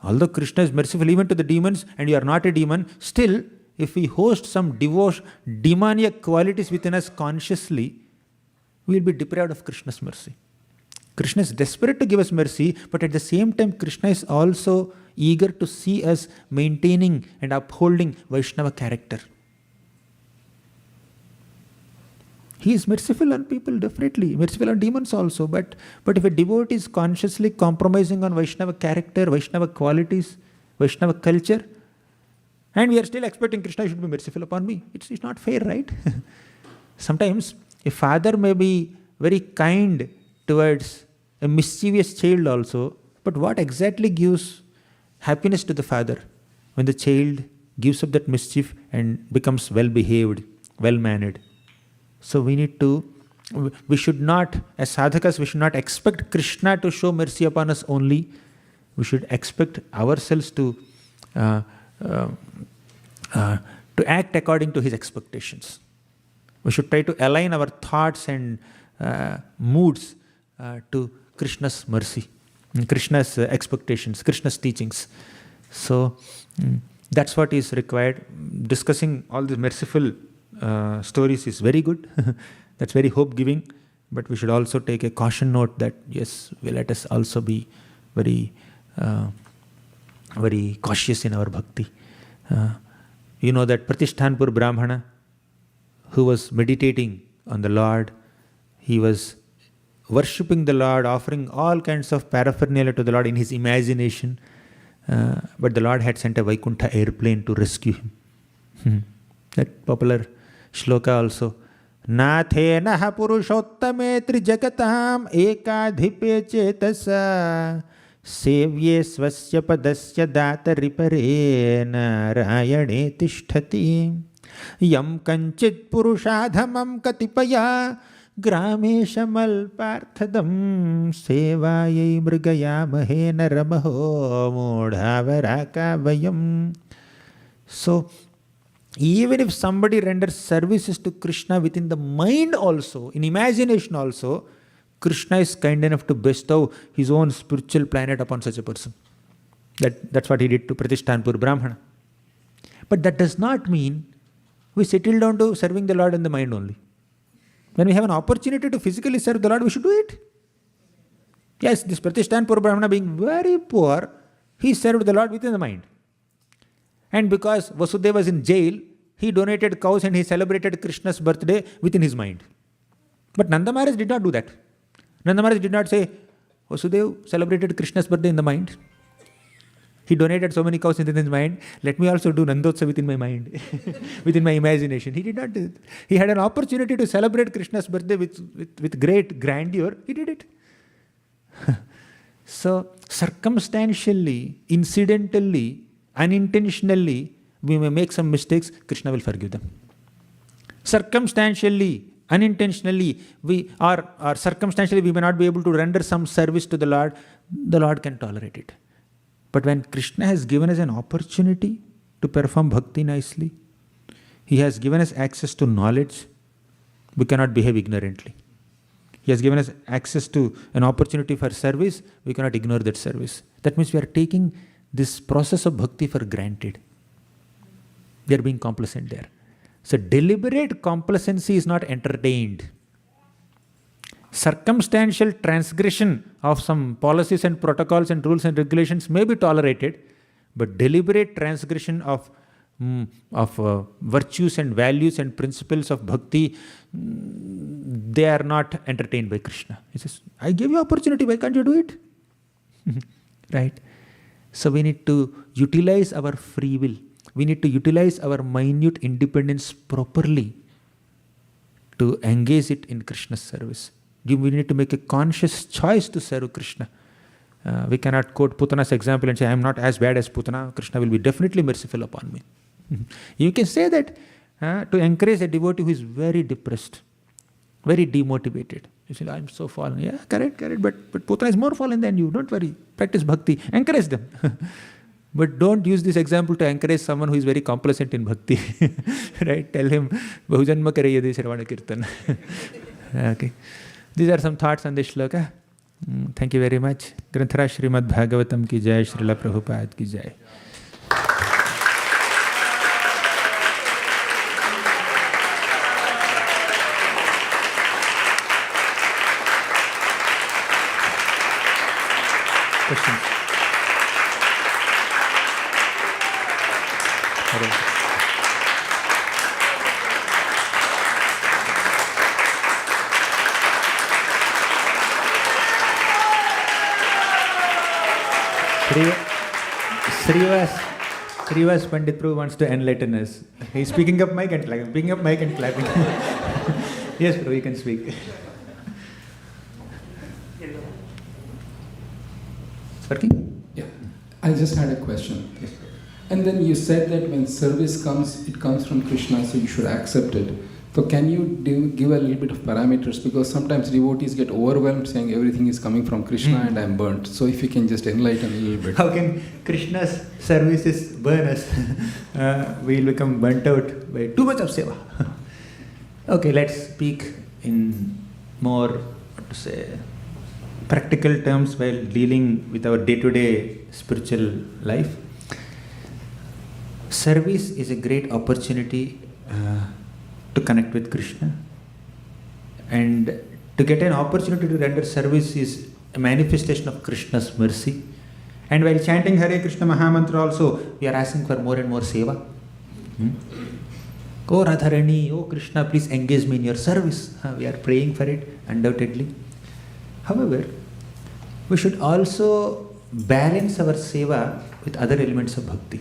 Although Krishna is merciful even to the demons, and you are not a demon, still, if we host some demoniac qualities within us consciously, we will be deprived of Krishna's mercy. Krishna is desperate to give us mercy, but at the same time, Krishna is also eager to see us maintaining and upholding Vaishnava character. He is merciful on people, definitely. Merciful on demons also. But if a devotee is consciously compromising on Vaishnava character, Vaishnava qualities, Vaishnava culture, and we are still expecting Krishna should be merciful upon me, it's not fair, right? Sometimes a father may be very kind towards a mischievous child also, but what exactly gives happiness to the father? When the child gives up that mischief and becomes well behaved, well mannered. So we should not, as sadhakas, we should not expect Krishna to show mercy upon us only. We should expect ourselves to act according to his expectations. We should try to align our thoughts and moods to Krishna's mercy, Krishna's expectations, Krishna's teachings. So that's what is required. Discussing all these merciful stories is very good. That's very hope-giving. But we should also take a caution note that, yes, let us also be very very cautious in our bhakti. You know that Pratishtanpur Brahmana, who was meditating on the Lord, he was worshipping the Lord, offering all kinds of paraphernalia to the Lord in his imagination. But the Lord had sent a Vaikuntha airplane to rescue him. That popular shloka also. Nathe naha purushottame trijagatam ekadhipe chetasa sevye svasya padasya dataripare narayane tishtati yam kanchit purushadhamam katipaya Grameshamal parthadam sevayai mrigayamahe naramaho modhavaraka vayam. So, even if somebody renders services to Krishna within the mind also, in imagination also, Krishna is kind enough to bestow his own spiritual planet upon such a person. That's what he did to Pratishtanpur Brahmana. But that does not mean we settle down to serving the Lord in the mind only. When we have an opportunity to physically serve the Lord, we should do it. Yes, this Pratishtanpur Brahmana being very poor, he served the Lord within the mind. And because Vasudeva was in jail, he donated cows and he celebrated Krishna's birthday within his mind. But Nanda Maharaj did not do that. Nanda Maharaj did not say, Vasudeva celebrated Krishna's birthday in the mind. He donated so many cows within his mind. Let me also do Nandotsa within my mind, within my imagination. He did not do it. He had an opportunity to celebrate Krishna's birthday with great grandeur. He did it. So, circumstantially, incidentally, unintentionally, we may make some mistakes. Krishna will forgive them. Circumstantially, unintentionally, or circumstantially, we may not be able to render some service to the Lord can tolerate it. But when Krishna has given us an opportunity to perform bhakti nicely, he has given us access to knowledge, we cannot behave ignorantly. He has given us access to an opportunity for service, we cannot ignore that service. That means we are taking this process of bhakti for granted. We are being complacent there. So deliberate complacency is not entertained. Circumstantial transgression of some policies and protocols and rules and regulations may be tolerated, but deliberate transgression of virtues and values and principles of bhakti, they are not entertained by Krishna. He says, I gave you opportunity, why can't you do it? Right? So we need to utilize our free will. We need to utilize our minute independence properly to engage it in Krishna's service. We need to make a conscious choice to serve Krishna. We cannot quote Putana's example and say, I am not as bad as Putana. Krishna will be definitely merciful upon me. You can say that to encourage a devotee who is very depressed, very demotivated. You say, I am so fallen. Yeah, correct. But Putana is more fallen than you. Don't worry. Practice bhakti. Encourage them. But don't use this example to encourage someone who is very complacent in bhakti. Right? Tell him, Bahujanma kareyade Shravana Kirtan. Okay. These are some thoughts on this shloka. Thank you very much. Granthara Shrimad Bhagavatam ki jai, Srila Prabhupada ki jai. Questions? Srivas Pandit Prabhu wants to enlighten us. He's picking up mic and clapping, picking up mic and clapping. Yes, bro, you can speak. It's working? Yeah. I just had a question. Yes. And then you said that when service comes, it comes from Krishna, so you should accept it. So can you give a little bit of parameters? Because sometimes devotees get overwhelmed saying everything is coming from Krishna and I'm burnt. So if you can just enlighten a little bit. How can Krishna's services burn us? We'll become burnt out by too much of seva. Okay, let's speak in more, what to say, practical terms while dealing with our day-to-day spiritual life. Service is a great opportunity to connect with Krishna, and to get an opportunity to render service is a manifestation of Krishna's mercy. And while chanting Hare Krishna Mahamantra also, we are asking for more and more seva. Oh Radharani, oh Krishna, please engage me in your service. We are praying for it, undoubtedly. However, we should also balance our seva with other elements of bhakti.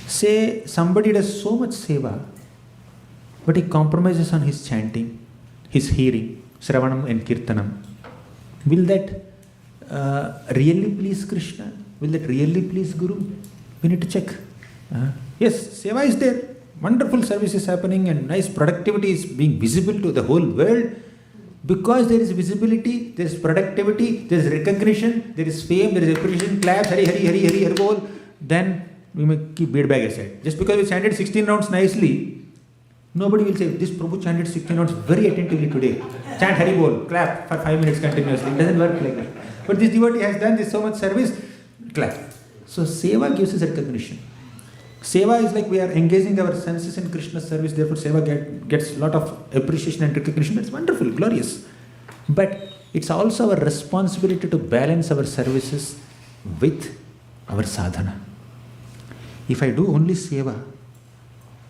Say somebody does so much seva, but he compromises on his chanting, his hearing, Shravanam and Kirtanam. Will that really please Krishna? Will that really please Guru? We need to check. Yes, seva is there. Wonderful service is happening and nice productivity is being visible to the whole world. Because there is visibility, there is productivity, there is recognition, there is fame, there is appreciation, claps, Hari Hari Hari Hari Hari Bol, then we may keep beard bag aside. Just because we chanted 16 rounds nicely, nobody will say, this Prabhu chanted 16 rounds very attentively today. Chant Hari Bol, clap for 5 minutes continuously. It doesn't work like that. But this devotee has done this so much service, clap. So seva gives us recognition. Seva is like we are engaging our senses in Krishna's service, therefore seva gets a lot of appreciation and recognition. That's wonderful, glorious. But it's also our responsibility to balance our services with our sadhana. If I do only seva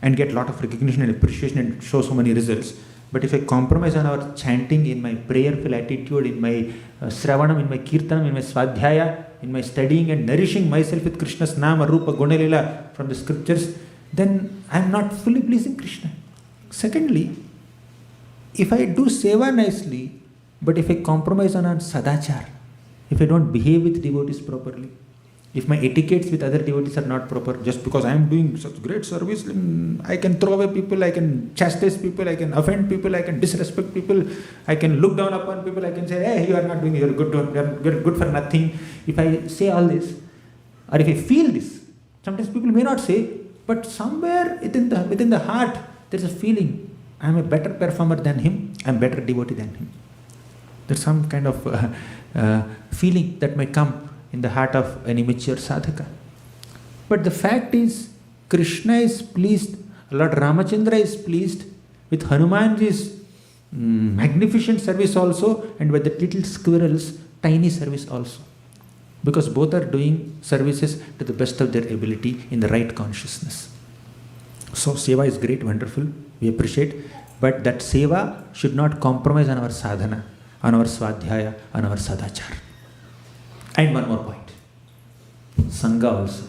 and get a lot of recognition and appreciation and show so many results, but if I compromise on our chanting, in my prayerful attitude, in my Sravanam, in my Kirtanam, in my Swadhyaya, in my studying and nourishing myself with Krishna's Nama, Rupa, Gunalila from the scriptures, then I am not fully pleasing Krishna. Secondly, if I do seva nicely, but if I compromise on sadachar, if I don't behave with devotees properly, if my etiquettes with other devotees are not proper, just because I am doing such great service, I can throw away people, I can chastise people, I can offend people, I can disrespect people, I can look down upon people, I can say, hey, you are not doing, you are good for nothing. If I say all this, or if I feel this, sometimes people may not say, but somewhere within the heart, there is a feeling, I am a better performer than him, I am a better devotee than him. There's some kind of feeling that may come in the heart of an immature sadhaka. But the fact is, Krishna is pleased, Lord Ramachandra is pleased with Hanumanji's magnificent service also, and with the little squirrel's tiny service also. Because both are doing services to the best of their ability in the right consciousness. So seva is great, wonderful, we appreciate, but that seva should not compromise on our sadhana, on our swadhyaya, on our sadachar. And one more point, Sangha also.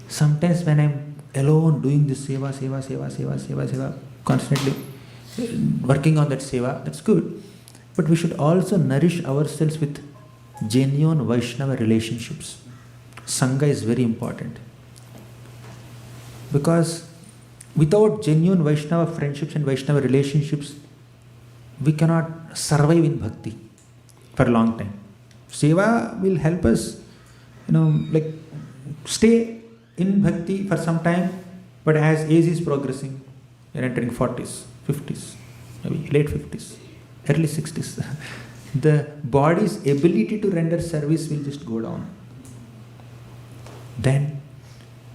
Sometimes when I am alone doing this seva, constantly working on that seva, that's good. But we should also nourish ourselves with genuine Vaishnava relationships. Sangha is very important. Because without genuine Vaishnava friendships and Vaishnava relationships, we cannot survive in bhakti for a long time. Seva will help us, stay in bhakti for some time, but as age is progressing, we are entering 40s, 50s, maybe late 50s, early 60s, the body's ability to render service will just go down. Then,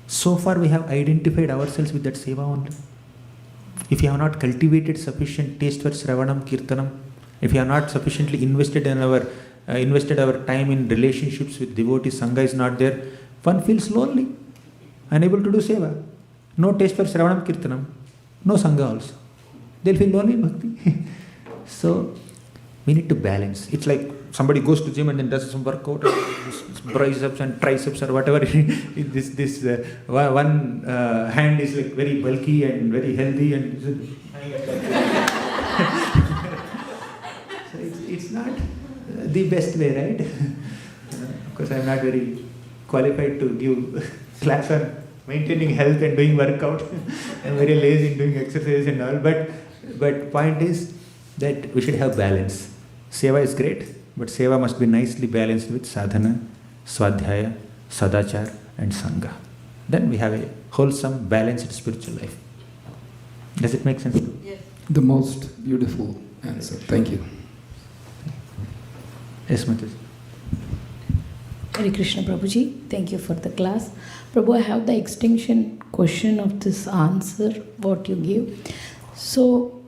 so far we have identified ourselves with that seva only. If you have not cultivated sufficient taste for Sravanam, Kirtanam, if you have not sufficiently invested our time in relationships with devotees, Sangha is not there, one feels lonely, unable to do seva. No taste for Sravanam, Kirtanam, no Sangha also. They'll feel lonely in bhakti. So, we need to balance. It's like somebody goes to gym and then does some workout, biceps and triceps or whatever. One hand is like very bulky and very healthy, and So it's not the best way, right? Of course, I'm not very qualified to give class on maintaining health and doing workout. I'm very lazy in doing exercise and all. But point is that we should have balance. Seva is great, but seva must be nicely balanced with sadhana, swadhyaya, sadachar, and sangha. Then we have a wholesome, balanced spiritual life. Does it make sense? Yes. The most beautiful answer. Thank you. Yes, Mataji. Harekrishna Prabhuji, thank you for the class. Prabhu, I have the extension question of this answer, what you give. So,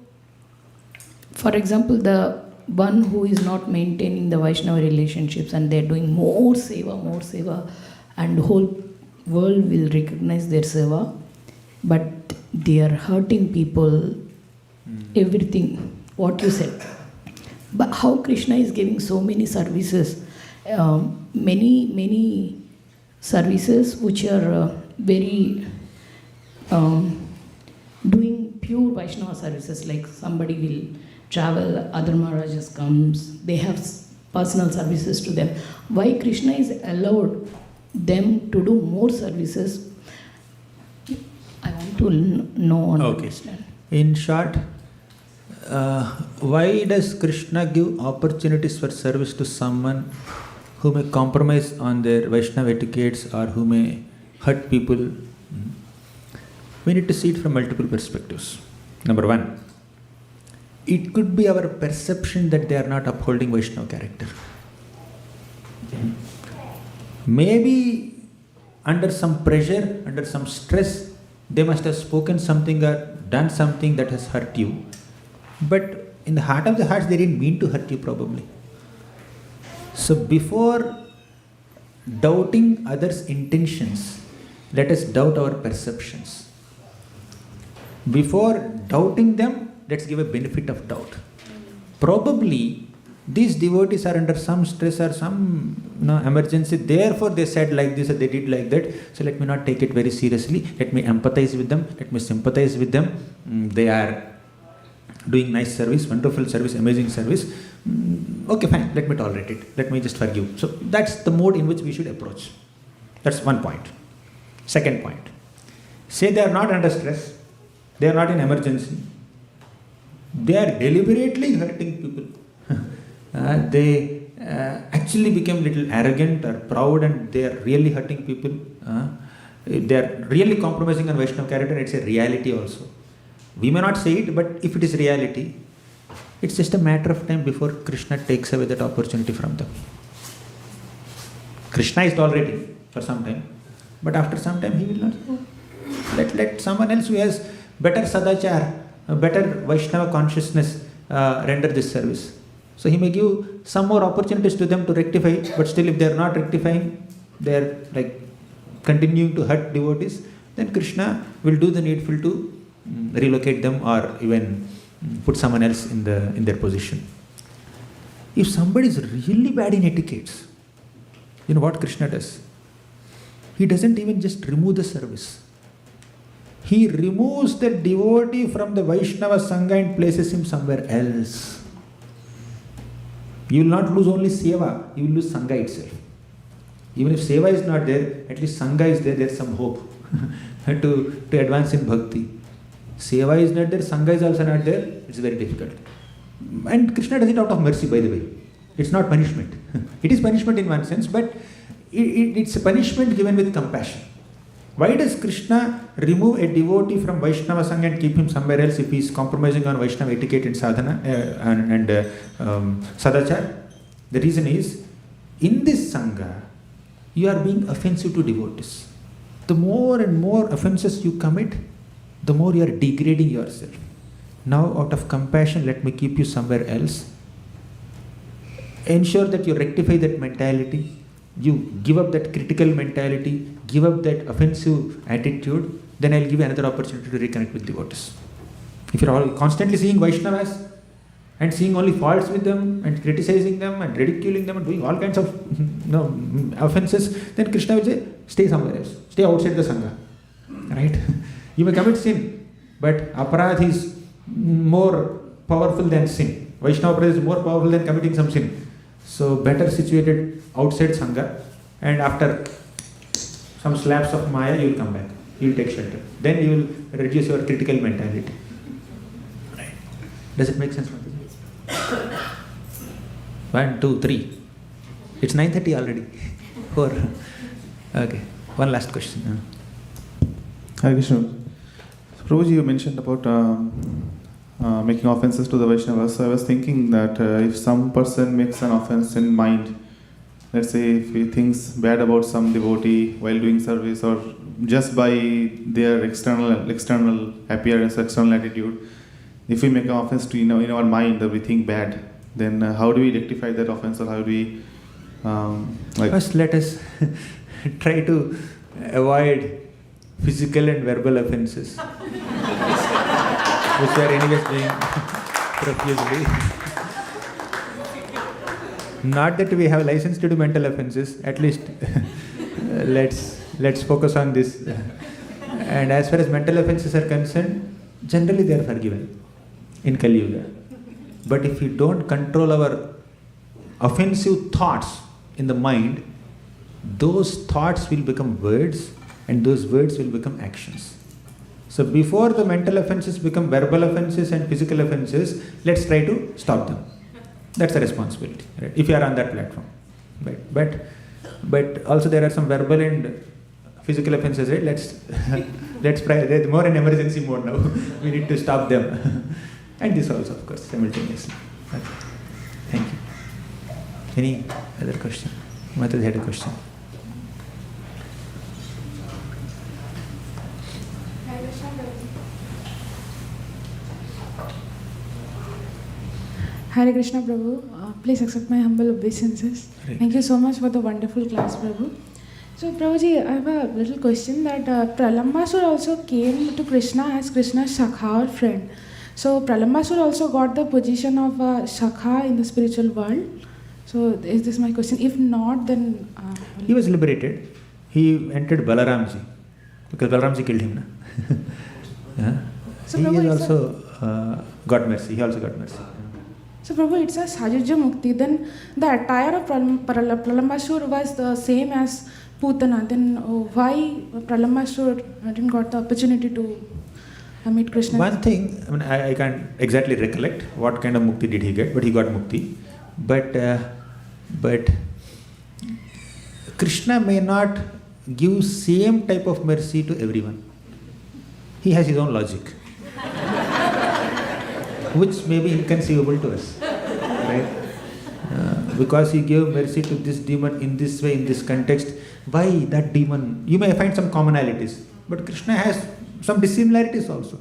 for example, the one who is not maintaining the Vaishnava relationships and they're doing more seva, and the whole world will recognize their seva, but they are hurting people, everything, what you said. But how Krishna is giving so many services, many services which are very doing pure Vaishnava services, like somebody will travel, other Maharajas comes, they have personal services to them. Why Krishna is allowed them to do more services? I want to know and understand. In short, why does Krishna give opportunities for service to someone who may compromise on their Vaishnava etiquettes or who may hurt people? We need to see it from multiple perspectives. Number one, it could be our perception that they are not upholding Vaishnava character. Maybe under some pressure, under some stress, they must have spoken something or done something that has hurt you. But in the heart of the hearts, they didn't mean to hurt you probably. So before doubting others' intentions, let us doubt our perceptions. Before doubting them, let's give a benefit of doubt. Probably these devotees are under some stress or some emergency, therefore they said like this or they did like that. So let me not take it very seriously. Let me empathize with them. Let me sympathize with them. They are doing nice service, wonderful service, amazing service. Okay, fine, let me tolerate it. Let me just forgive. So that's the mode in which we should approach. That's one point. Second point. Say they are not under stress. They are not in emergency. They are deliberately hurting people. They actually became little arrogant or proud and they are really hurting people. They are really compromising on Vaishnava character. It's a reality also. We may not say it, but if it is reality, it's just a matter of time before Krishna takes away that opportunity from them. Krishna is tolerating for some time, but after some time he will not. Let someone else who has better sadachar, better Vaishnava consciousness render this service. So he may give some more opportunities to them to rectify, but still if they are not rectifying, they are like continuing to hurt devotees, then Krishna will do the needful to relocate them or even put someone else in their position. If somebody is really bad in etiquettes, you know what Krishna does? He doesn't even just remove the service. He removes the devotee from the Vaishnava Sangha and places him somewhere else. You will not lose only Seva, you will lose Sangha itself. Even if Seva is not there, at least Sangha is there, there is some hope to advance in Bhakti. Seva is not there, Sangha is also not there, it's very difficult. And Krishna does it out of mercy, by the way. It's not punishment. It is punishment in one sense, but it's a punishment given with compassion. Why does Krishna remove a devotee from Vaishnava Sangha and keep him somewhere else if he is compromising on Vaishnava etiquette and sadhana and sadachar? The reason is, in this Sangha, you are being offensive to devotees. The more and more offenses you commit, the more you are degrading yourself. Now, out of compassion, let me keep you somewhere else. Ensure that you rectify that mentality. You give up that critical mentality, give up that offensive attitude, then I'll give you another opportunity to reconnect with devotees. If you're all constantly seeing Vaishnavas and seeing only faults with them and criticizing them and ridiculing them and doing all kinds of offenses, then Krishna will say, stay somewhere else, stay outside the Sangha. Right? You may commit sin, but aparadh is more powerful than sin. Vaishnava prayer is more powerful than committing some sin. So better situated outside Sangha, and after some slaps of Maya, you will come back. You will take shelter. Then you will reduce your critical mentality. Right. Does it make sense? 1, 2, 3. It's 9:30 already. 4. Okay. One last question. Hare Krishna. Prabhuji, you mentioned about making offenses to the Vaishnavas. So I was thinking that if some person makes an offense in mind, let's say if he thinks bad about some devotee while doing service, or just by their external appearance, external attitude, if we make an offense to in our mind that we think bad, then how do we rectify that offense, or how do we First, let us try to avoid physical and verbal offenses, which we are anyways doing profusely. Not that we have license to do mental offenses. At least let's focus on this. And as far as mental offenses are concerned, generally they are forgiven in Kali Yuga. But if we don't control our offensive thoughts in the mind, those thoughts will become words, and those words will become actions. So before the mental offenses become verbal offenses and physical offenses, let's try to stop them. That's a responsibility, right? If you are on that platform, right? But also there are some verbal and physical offenses, right? Let's try. They're more in emergency mode now. We need to stop them, and this also, of course, simultaneously. Okay. Thank you. Any other question? Mataji had a question. Hare Krishna Prabhu, please accept my humble obeisances. Thank you so much for the wonderful class, Prabhu. So Prabhuji, I have a little question that Pralambasur also came to Krishna as Krishna's Shakha or friend. So Pralambasur also got the position of Shakha in the spiritual world. So is this my question? If not, then... he was liberated. He entered Balaramji, because Balaramji killed him. Yeah. So he Prabhu, also got mercy. He also got mercy. So Prabhu, it's a Sajuja Mukti. Then the attire of Pralambasur was the same as Putana. Then why Pralambasur didn't got the opportunity to meet Krishna? One thing, I can't exactly recollect what kind of Mukti did he get, but he got Mukti. But Krishna may not give same type of mercy to everyone. He has his own logic, which may be inconceivable to us, right? Because he gave mercy to this demon in this way, in this context. Why that demon? You may find some commonalities, but Krishna has some dissimilarities also.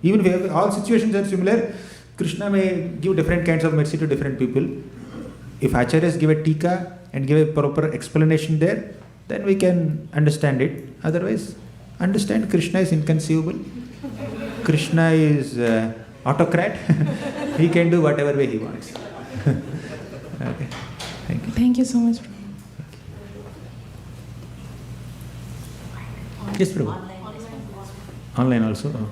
Even if all situations are similar, Krishna may give different kinds of mercy to different people. If acharyas give a tika and give a proper explanation there, then we can understand it. Otherwise, understand Krishna is inconceivable. Krishna is autocrat. He can do whatever way he wants. Okay. Thank you. Thank you so much. Yes, Prabhu. Online also. Oh.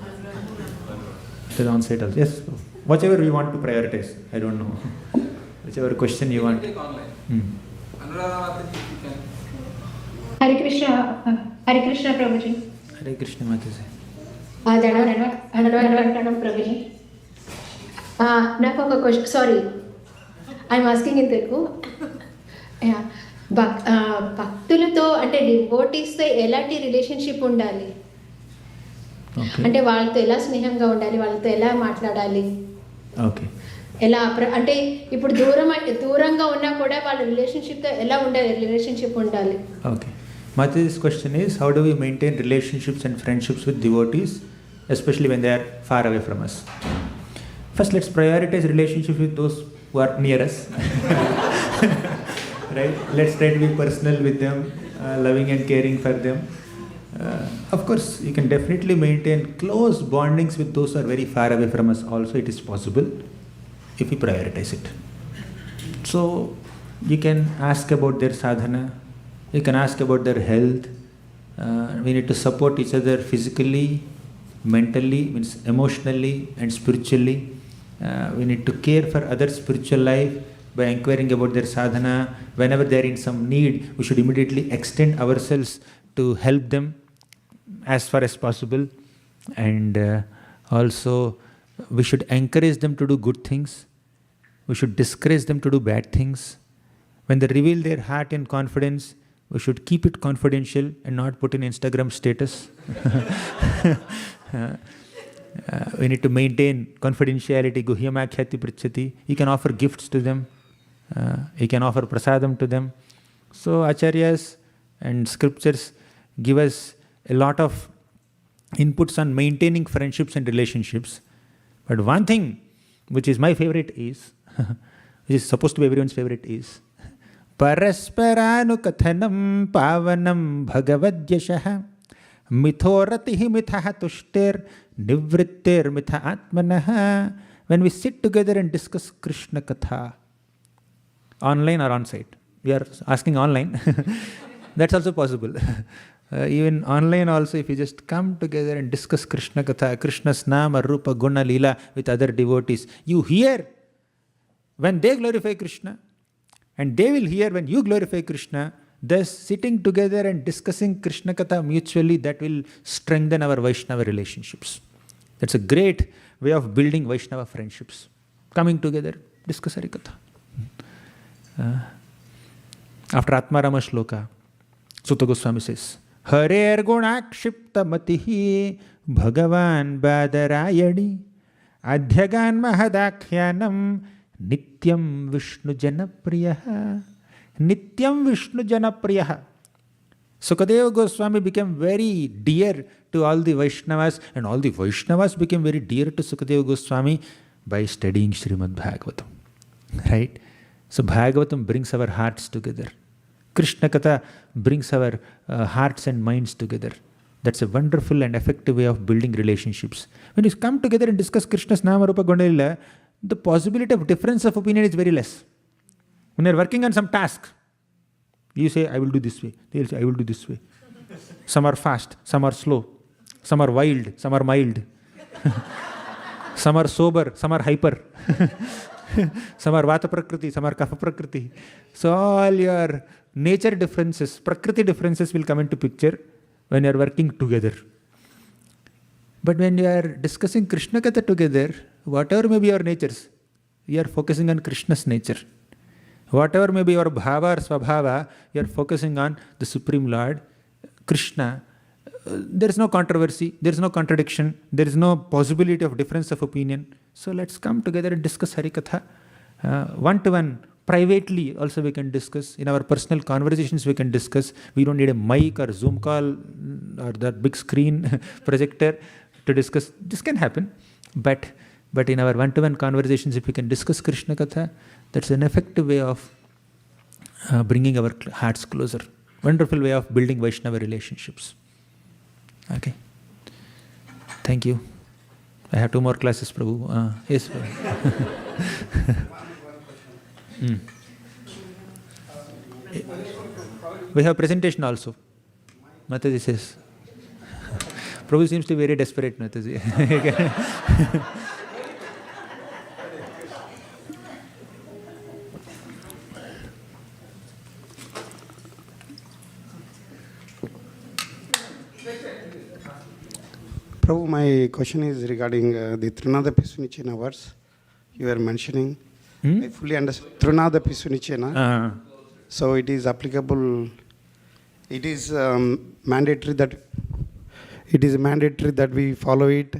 It is on site also. Yes. Whatever we want to prioritize. I don't know. Whichever question you want. Hare Krishna, Prabhuji. Hare Krishna, Mataji. Prabhuji. నాకు ఒక question, sorry I'm asking in Telugu. భక్తులతో అంటే డివోటీస్తో ఎలాంటి relationship ఉండాలి? అంటే వాళ్ళతో ఎలా స్నేహంగా ఉండాలి, వాళ్ళతో ఎలా మాట్లాడాలి, ఓకే, ఎలా అంటే ఇప్పుడు దూరంగా ఉన్నా కూడా వాళ్ళ రిలేషన్షిప్తో ఎలా రిలేషన్షిప్ ఉండాలి? Okay. Mataji's question is, how do we maintain relationships and friendships with devotees, especially when they are far away from us? First, let's prioritize relationships with those who are near us. Right? Let's try to be personal with them, loving and caring for them. Of course, you can definitely maintain close bondings with those who are very far away from us also. It is possible if we prioritize it. So, you can ask about their sadhana. You can ask about their health. We need to support each other physically, mentally, means emotionally and spiritually. We need to care for others' spiritual life by inquiring about their sadhana. Whenever they are in some need, we should immediately extend ourselves to help them as far as possible. And also, we should encourage them to do good things. We should discourage them to do bad things. When they reveal their heart in confidence, we should keep it confidential and not put in Instagram status. We need to maintain confidentiality. Guhyamakhyati pritchati. You can offer gifts to them. You can offer prasadam to them. So acharyas and scriptures give us a lot of inputs on maintaining friendships and relationships. But one thing which is my favorite is, which is supposed to be everyone's favorite, is Parasparanukathanam pavanam bhagavadyashah mithoratihi mitha tushtir nivrittir mitha atmanah. When we sit together and discuss Krishna Katha, online or on site. We are asking online. That's also possible. Even online also, if you just come together and discuss Krishna Katha, Krishna's Nama, Rupa, Guna, Leela with other devotees, you hear when they glorify Krishna, and they will hear when you glorify Krishna. Thus, sitting together and discussing Krishna Katha mutually, that will strengthen our Vaishnava relationships. That's a great way of building Vaishnava friendships. Coming together, discuss Harikatha. After Atmarama Shloka, Sutta Goswami says, Harer gunakshipta matihi bhagavan badarayani adhyagan mahadakhyanam nityam vishnu janapriyaha. Nityam Vishnu Janapriyaha. Sukadeva Goswami became very dear to all the Vaishnavas, and all the Vaishnavas became very dear to Sukadeva Goswami by studying Shrimad Bhagavatam. Right? So Bhagavatam brings our hearts together. Krishna Katha brings our hearts and minds together. That's a wonderful and effective way of building relationships. When you come together and discuss Krishna's Nama, Rupa, Guna, Leela, the possibility of difference of opinion is very less. When you're working on some task, you say, I will do this way. They'll say, I will do this way. Some are fast, some are slow, some are wild, some are mild. Some are sober, some are hyper. Some are Vata Prakriti, some are Kapha Prakriti. So all your nature differences, Prakriti differences will come into picture when you are working together. But when you are discussing Krishna Katha together, whatever may be your natures, you are focusing on Krishna's nature. Whatever may be your bhava or svabhava, you are focusing on the Supreme Lord, Krishna. There is no controversy, there is no contradiction, there is no possibility of difference of opinion. So let's come together and discuss Harikatha. One-to-one, privately also we can discuss. In our personal conversations we can discuss. We don't need a mic or Zoom call or that big screen projector to discuss. This can happen. But in our one-to-one conversations, if we can discuss Krishna Katha, that's an effective way of bringing our hearts closer. Wonderful way of building Vaishnava relationships. Okay. Thank you. I have 2 more classes, Prabhu. Yes, Prabhu. We have presentation also. Mataji says. Prabhu seems to be very desperate, Mataji. Prabhu, my question is regarding the Trinada Pisunichena verse you were mentioning. I fully understand. Trinada Pisunichena. So it is applicable. It is mandatory that we follow it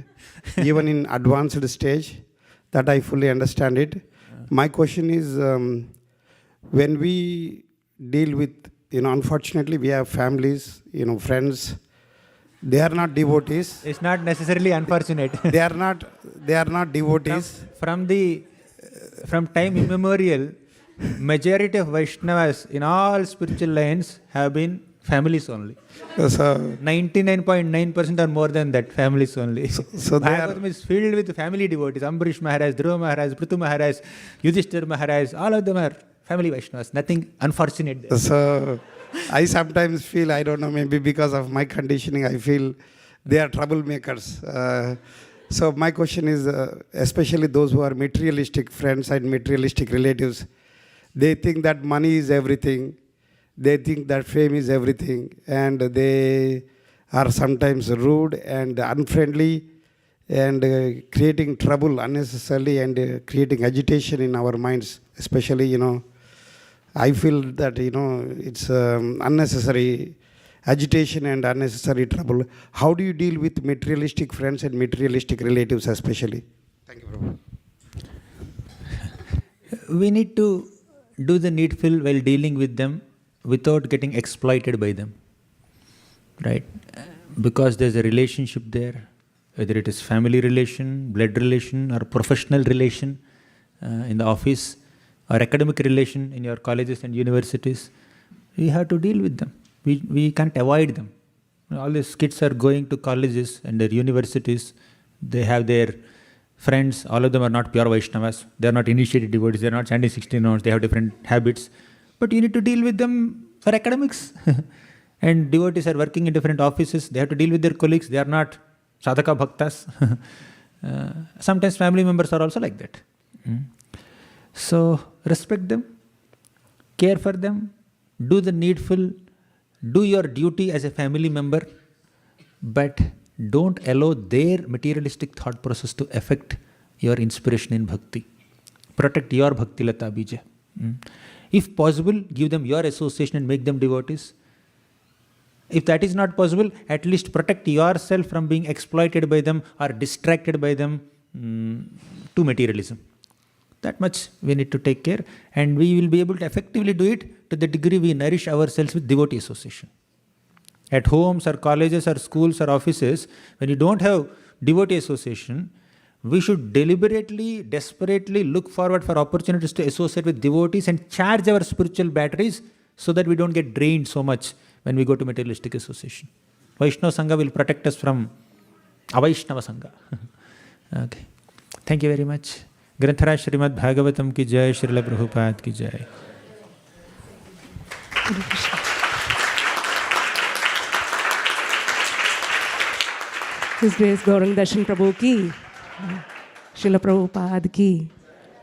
even in advanced stage. That I fully understand it. My question is, when we deal with, unfortunately we have families, friends. They are not devotees. It's not necessarily unfortunate. They are not devotees. From time immemorial, majority of Vaishnavas in all spiritual lines have been families only. So 99.9% or more than that, families only. So Bhagavatam is filled with family devotees. Ambarish Maharaj, Dhruva Maharaj, Prithu Maharaj, Yudhishthira Maharaj, all of them are family Vaishnavas. Nothing unfortunate there. So I sometimes feel, I don't know, maybe because of my conditioning, I feel they are troublemakers. So my question is, especially those who are materialistic friends and materialistic relatives, they think that money is everything, they think that fame is everything, and they are sometimes rude and unfriendly and creating trouble unnecessarily and creating agitation in our minds, especially, I feel that, it's unnecessary agitation and unnecessary trouble. How do you deal with materialistic friends and materialistic relatives especially? Thank you, Prabhu. We need to do the needful while dealing with them without getting exploited by them, right? Because there's a relationship there, whether it is family relation, blood relation, or professional relation in the office, or academic relation in your colleges and universities. We have to deal with them. We can't avoid them. All these kids are going to colleges and their universities. They have their friends. All of them are not pure Vaishnavas. They are not initiated devotees. They are not chanting 16 rounds. They have different habits. But you need to deal with them for academics. And devotees are working in different offices. They have to deal with their colleagues. They are not sadhaka bhaktas. Sometimes family members are also like that. So respect them, care for them, do the needful, do your duty as a family member, but don't allow their materialistic thought process to affect your inspiration in bhakti. Protect your bhakti lata bija. If possible, give them your association and make them devotees. If that is not possible, at least protect yourself from being exploited by them or distracted by them to materialism. That much we need to take care, and we will be able to effectively do it to the degree we nourish ourselves with devotee association. At homes or colleges or schools or offices, when you don't have devotee association, we should deliberately, desperately look forward for opportunities to associate with devotees and charge our spiritual batteries so that we don't get drained so much when we go to materialistic association. Vaishnava Sangha will protect us from Avaishnava Sangha. Okay. Thank you very much. ग्रंथराज श्रीमद् भागवतम की जय, श्रील प्रभुपाद की जय. His Grace Gauranga Darshan Prabhu ki, Srila Prabhupada ki.